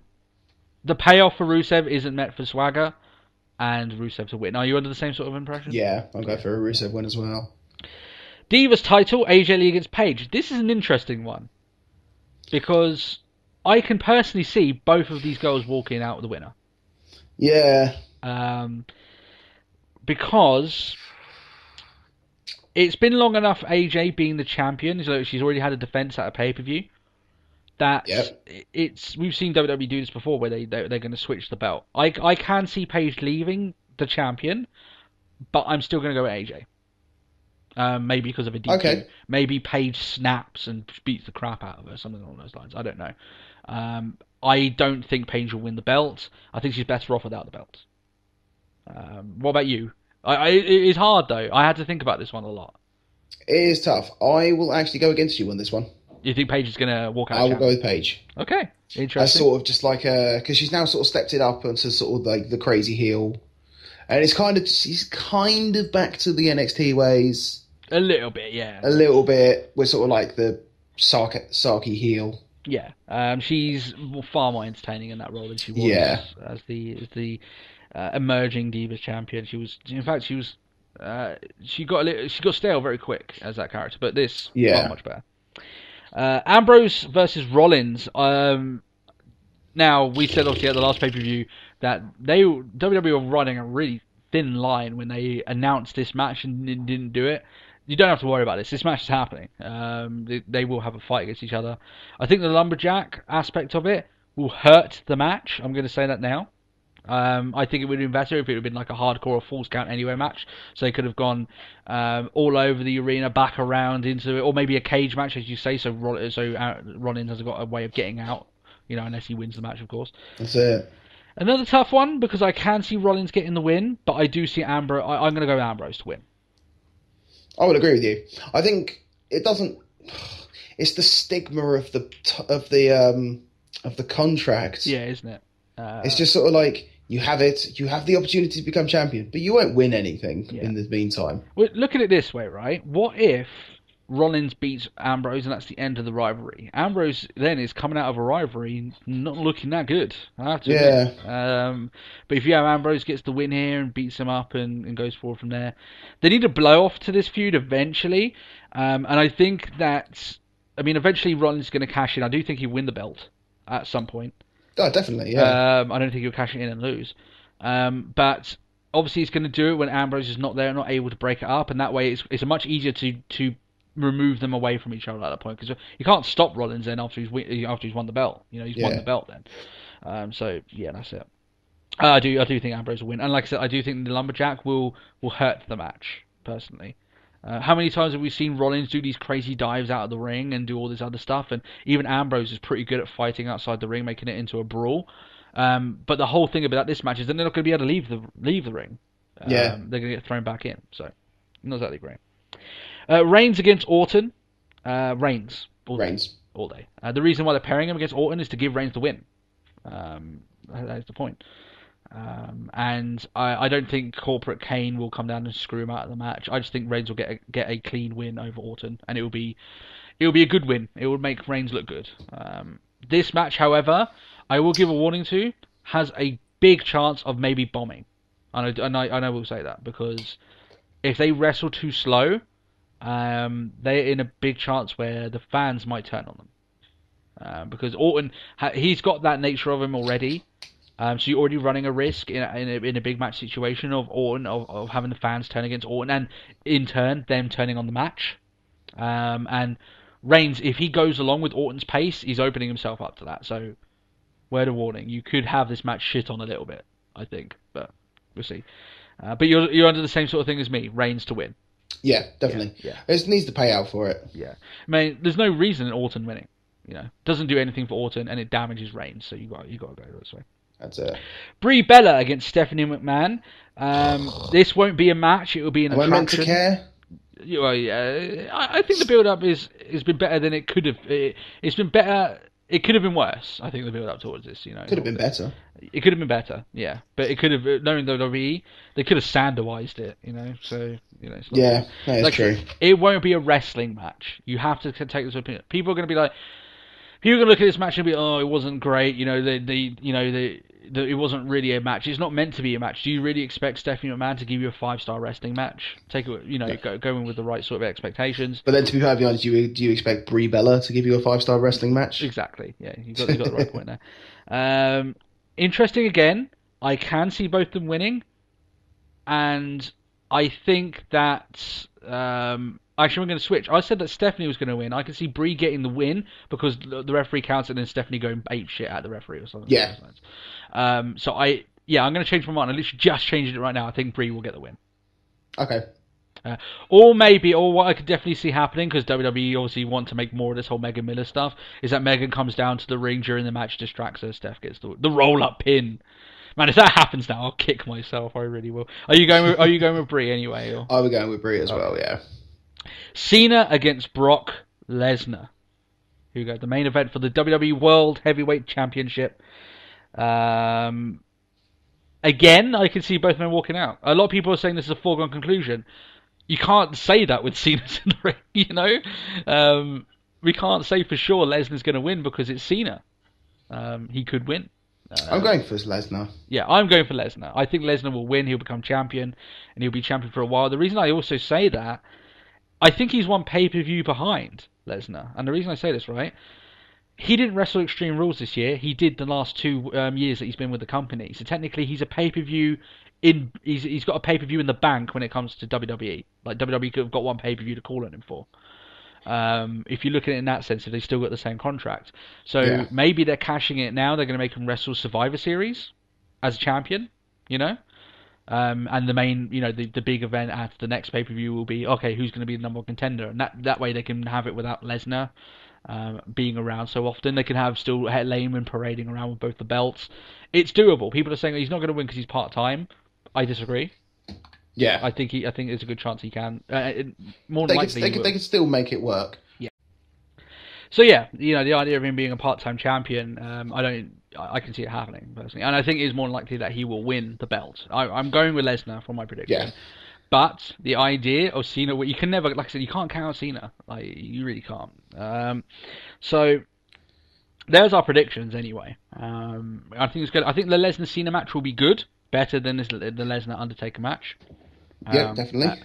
the payoff for Rusev isn't meant for Swagger, and Rusev to win. Are you under the same sort of impression? Yeah, I'll go for a Rusev win as well. Divas title, AJ Lee against Paige. This is an interesting one, because I can personally see both of these girls walking out with the winner. Yeah. Because it's been long enough, AJ being the champion, so she's already had a defense at a pay-per-view, that we've seen WWE do this before, where they're going to switch the belt. I can see Paige leaving the champion, but I'm still going to go with AJ. Maybe because of a DQ. Okay. Maybe Paige snaps and beats the crap out of her, something along those lines. I don't know. I don't think Paige will win the belt. I think she's better off without the belt. What about you? It is hard, though. I had to think about this one a lot. It is tough. I will actually go against you on this one. You think Paige is going to walk out? I will go with Paige. Okay, interesting. I sort of just like because she's now sort of stepped it up into sort of like the crazy heel, and she's kind of back to the NXT ways. A little bit, yeah. A little bit. We're sort of like the sarky heel. Yeah, she's far more entertaining in that role than she was as the emerging Divas champion. She got stale very quick as that character, but this far much better. Ambrose versus Rollins. Now, we said obviously at the last pay-per-view that WWE were running a really thin line when they announced this match and didn't do it. You don't have to worry about this. This match is happening. They will have a fight against each other. I think the lumberjack aspect of it will hurt the match. I'm going to say that now. I think it would have been better if it had been like a hardcore or falls count anywhere match. So they could have gone all over the arena, back around into it, or maybe a cage match, as you say. So Rollins has got a way of getting out, unless he wins the match, of course. That's it. Another tough one, because I can see Rollins getting the win, but I do see Ambrose. I'm going to go with Ambrose to win. I would agree with you. I think it doesn't. It's the stigma of the contract. Yeah, isn't it? It's just sort of like you have the opportunity to become champion, but you won't win anything in the meantime. Well, look at it this way, right? What if Rollins beats Ambrose and that's the end of the rivalry? Ambrose then is coming out of a rivalry not looking that good, I have to admit. But if you have Ambrose gets the win here and beats him up and goes forward from there, they need a blow off to this feud eventually. And I think that, eventually Rollins is going to cash in. I do think he'll win the belt at some point. Oh, definitely, yeah. I don't think he'll cash it in and lose. But obviously he's going to do it when Ambrose is not there, not able to break it up, and that way it's much easier to remove them away from each other at that point, because you can't stop Rollins then after he's won the belt. He's won the belt then. So yeah, that's it. I do think Ambrose will win, and like I said, I do think the lumberjack will hurt the match personally. How many times have we seen Rollins do these crazy dives out of the ring and do all this other stuff? And even Ambrose is pretty good at fighting outside the ring, making it into a brawl. But the whole thing about this match is that they're not going to be able to leave the ring. They're going to get thrown back in. So, not exactly great. Reigns against Orton. Reigns. All day. The reason why they're pairing him against Orton is to give Reigns the win. That's the point. And I don't think Corporate Kane will come down and screw him out of the match. I just think Reigns will get a clean win over Orton, and it will be a good win. It will make Reigns look good. This match, however, I will give a warning to, has a big chance of maybe bombing. And I will say that, because if they wrestle too slow, they're in a big chance where the fans might turn on them. Because Orton, he's got that nature of him already. So you're already running a risk in a big match situation of Orton, of having the fans turn against Orton, and in turn them turning on the match. And Reigns, if he goes along with Orton's pace, he's opening himself up to that. So, word of warning, you could have this match shit on a little bit, I think, but we'll see. But you're under the same sort of thing as me, Reigns to win. Yeah, definitely. Yeah. It needs to pay out for it. Yeah, I mean, there's no reason in Orton winning. Doesn't do anything for Orton, and it damages Reigns. So you got to go this way. That's it. Brie Bella against Stephanie McMahon. This won't be a match. It will be an attraction. Am I meant to care? I think the build-up has been better than it could have. It's been better. It could have been worse. I think the build-up towards this, could have been better. It could have been better, yeah. But it could have, knowing WWE, they could have sandoized it, So it's not yeah, that is true. It won't be a wrestling match. You have to take this opinion. People are going to be like, people are going to look at this match and be, oh, it wasn't great. It wasn't really a match. It's not meant to be a match. Do you really expect Stephanie McMahon to give you a 5-star wrestling match? Go in with the right sort of expectations. But then, to be perfectly honest, do you expect Brie Bella to give you a 5-star wrestling match? Exactly. Yeah, you got the right point there. Interesting again. I can see both them winning, and I think that. Actually, I'm going to switch. I said that Stephanie was going to win. I can see Brie getting the win because the referee counts it and then Stephanie going ape shit at the referee or something. Yeah. I'm going to change my mind. I literally just changed it right now. I think Brie will get the win. Okay. Or what I could definitely see happening, because WWE obviously want to make more of this whole Megan Miller stuff, is that Megan comes down to the ring during the match, distracts her, Steph gets the roll-up pin. Man, if that happens now, I'll kick myself. I really will. Are you going with Brie anyway? Or? I was going with Brie as well, yeah. Cena against Brock Lesnar. Here we go. The main event for the WWE World Heavyweight Championship. Again, I can see both men walking out. A lot of people are saying this is a foregone conclusion. You can't say that with Cena's in the ring, we can't say for sure Lesnar's going to win because it's Cena. He could win. I'm going for Lesnar. Yeah, I'm going for Lesnar. I think Lesnar will win. He'll become champion, and he'll be champion for a while. The reason I also say that, I think he's one pay-per-view behind Lesnar. And the reason I say this, right, he didn't wrestle Extreme Rules this year. He did the last 2 years that he's been with the company. So technically, he's a pay-per-view he's got a pay-per-view in the bank when it comes to WWE. Like, WWE could have got one pay-per-view to call on him for. If you look at it in that sense, if they still got the same contract. So maybe they're cashing it now. They're going to make him wrestle Survivor Series as a champion, and the main, the big event at the next pay-per-view will be, okay, who's going to be the number 1 contender? And that way they can have it without Lesnar being around so often. They can have still Layman parading around with both the belts. It's doable. People are saying he's not going to win because he's part-time. I disagree. Yeah, I think there's a good chance he can. More than likely, they can still make it work. Yeah. So yeah, the idea of him being a part-time champion, I can see it happening personally, and I think it is more likely that he will win the belt. I'm going with Lesnar for my prediction. Yeah. But the idea of Cena, you can never, like I said, you can't count out Cena. Like, you really can't. So there's our predictions anyway. I think it's good. I think the Lesnar Cena match will be good, better than the Lesnar Undertaker match. Yeah, definitely.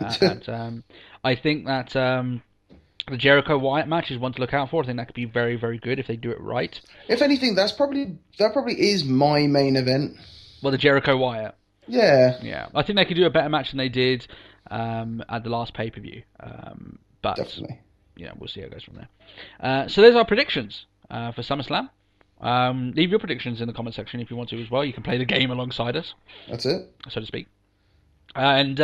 And I think that the Jericho Wyatt match is one to look out for. I think that could be very, very good if they do it right. If anything, that probably is my main event. Well, the Jericho Wyatt. Yeah. I think they could do a better match than they did at the last pay-per-view. But definitely. We'll see how it goes from there. So there's our predictions for SummerSlam. Leave your predictions in the comment section if you want to as well. You can play the game alongside us. That's it. So to speak. And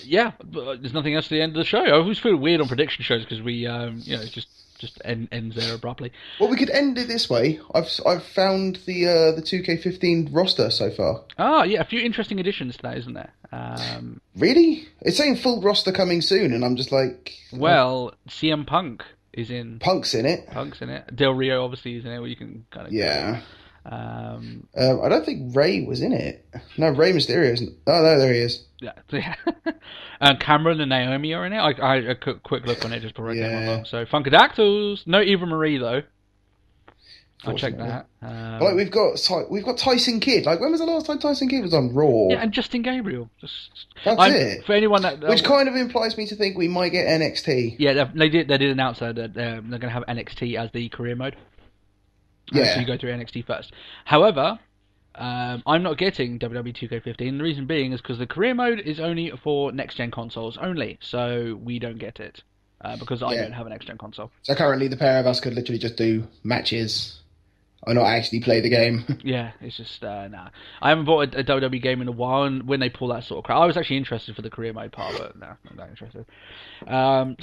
Yeah, but there's nothing else at the end of the show. I always feel weird on prediction shows because we, it just ends there abruptly. Well, we could end it this way. I've found the 2K15 roster so far. Ah, yeah, a few interesting additions to that, isn't there? Really? It's saying full roster coming soon, and I'm just like... Well, CM Punk is in... Punk's in it. Del Rio obviously is in it, where you can kind of... Yeah. I don't think Ray was in it. No, Ray Mysterio isn't. Oh, no, there he is. Yeah. Cameron and Naomi are in it. I a quick look on it just before I came along. So Funkadactyls. No Eva Marie though. I'll check that. Like we've got Tyson Kidd. Like when was the last time Tyson Kidd was on Raw? Yeah, and Justin Gabriel. That's it. For anyone that which kind of implies me to think we might get NXT. Yeah, they did announce that they're going to have NXT as the career mode. Yeah. So you go through NXT first. However, I'm not getting WWE 2K15. The reason being is because the career mode is only for next-gen consoles only, so we don't get it because I don't have a next-gen console. So currently the pair of us could literally just do matches or not actually play the game. Yeah, it's just, nah. I haven't bought a WWE game in a while, and when they pull that sort of crap, I was actually interested for the career mode part, but no, not that interested.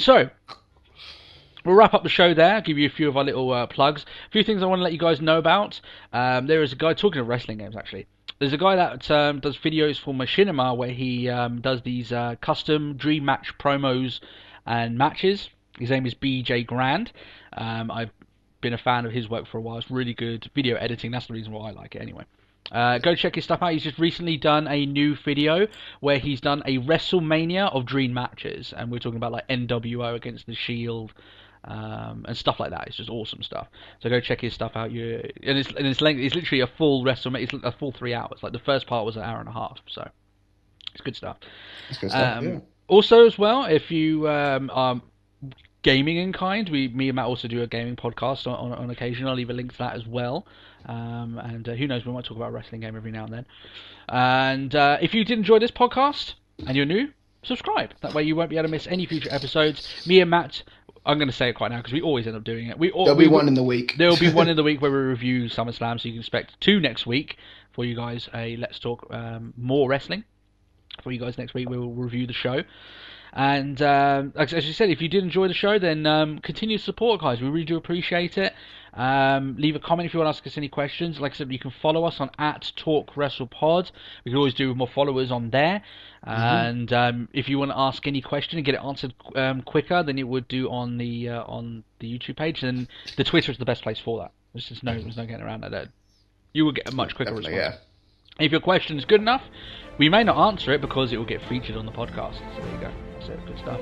So... we'll wrap up the show there, give you a few of our little plugs. A few things I want to let you guys know about. There is a guy, talking of wrestling games actually, there's a guy that does videos for Machinima where he does these custom dream match promos and matches. His name is BJ Grand. I've been a fan of his work for a while. It's really good video editing. That's the reason why I like it anyway. Go check his stuff out. He's just recently done a new video where he's done a WrestleMania of dream matches, and we're talking about like NWO against the Shield, and stuff like that. It's just awesome stuff. So go check his stuff out. It's length. It's literally a full WrestleMania. It's a full 3 hours. Like the first part was an hour and a half. So it's good stuff. It's good stuff. Yeah. Also, as well, if you are gaming in kind, me and Matt also do a gaming podcast on occasion. I'll leave a link to that as well. And who knows, we might talk about a wrestling game every now and then. And if you did enjoy this podcast and you're new, subscribe. That way you won't be able to miss any future episodes. Me and Matt, I'm going to say it quite now because we always end up doing it. There'll be one in the week. There will be one in the week where we review SummerSlam, so you can expect 2 next week for you guys. Let's talk more wrestling for you guys next week. We will review the show. And as you said, if you did enjoy the show, then continue to support, guys. We really do appreciate it. Leave a comment if you want to ask us any questions. Like I said, you can follow us on @TalkWrestlePod. We can always do more followers on there. And if you want to ask any question and get it answered quicker than it would do on the YouTube page, then the Twitter is the best place for that. There's no getting around that. You will get a much quicker response. Yeah. If your question is good enough, we may not answer it because it will get featured on the podcast. So there you go. That's it. Good stuff.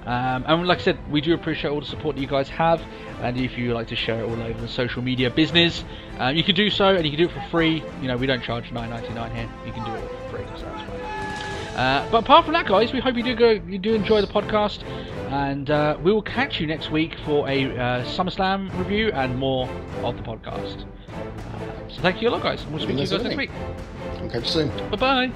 And like I said, we do appreciate all the support that you guys have. And if you like to share it all over the social media business, you can do so, and you can do it for free. You know, we don't charge $9.99 here. You can do it for free, so that's fine. But apart from that, guys, we hope you do enjoy the podcast, and we will catch you next week for a SummerSlam review and more of the podcast. So thank you a lot, guys. We'll speak to you guys next week. Okay, see you soon. Bye-bye.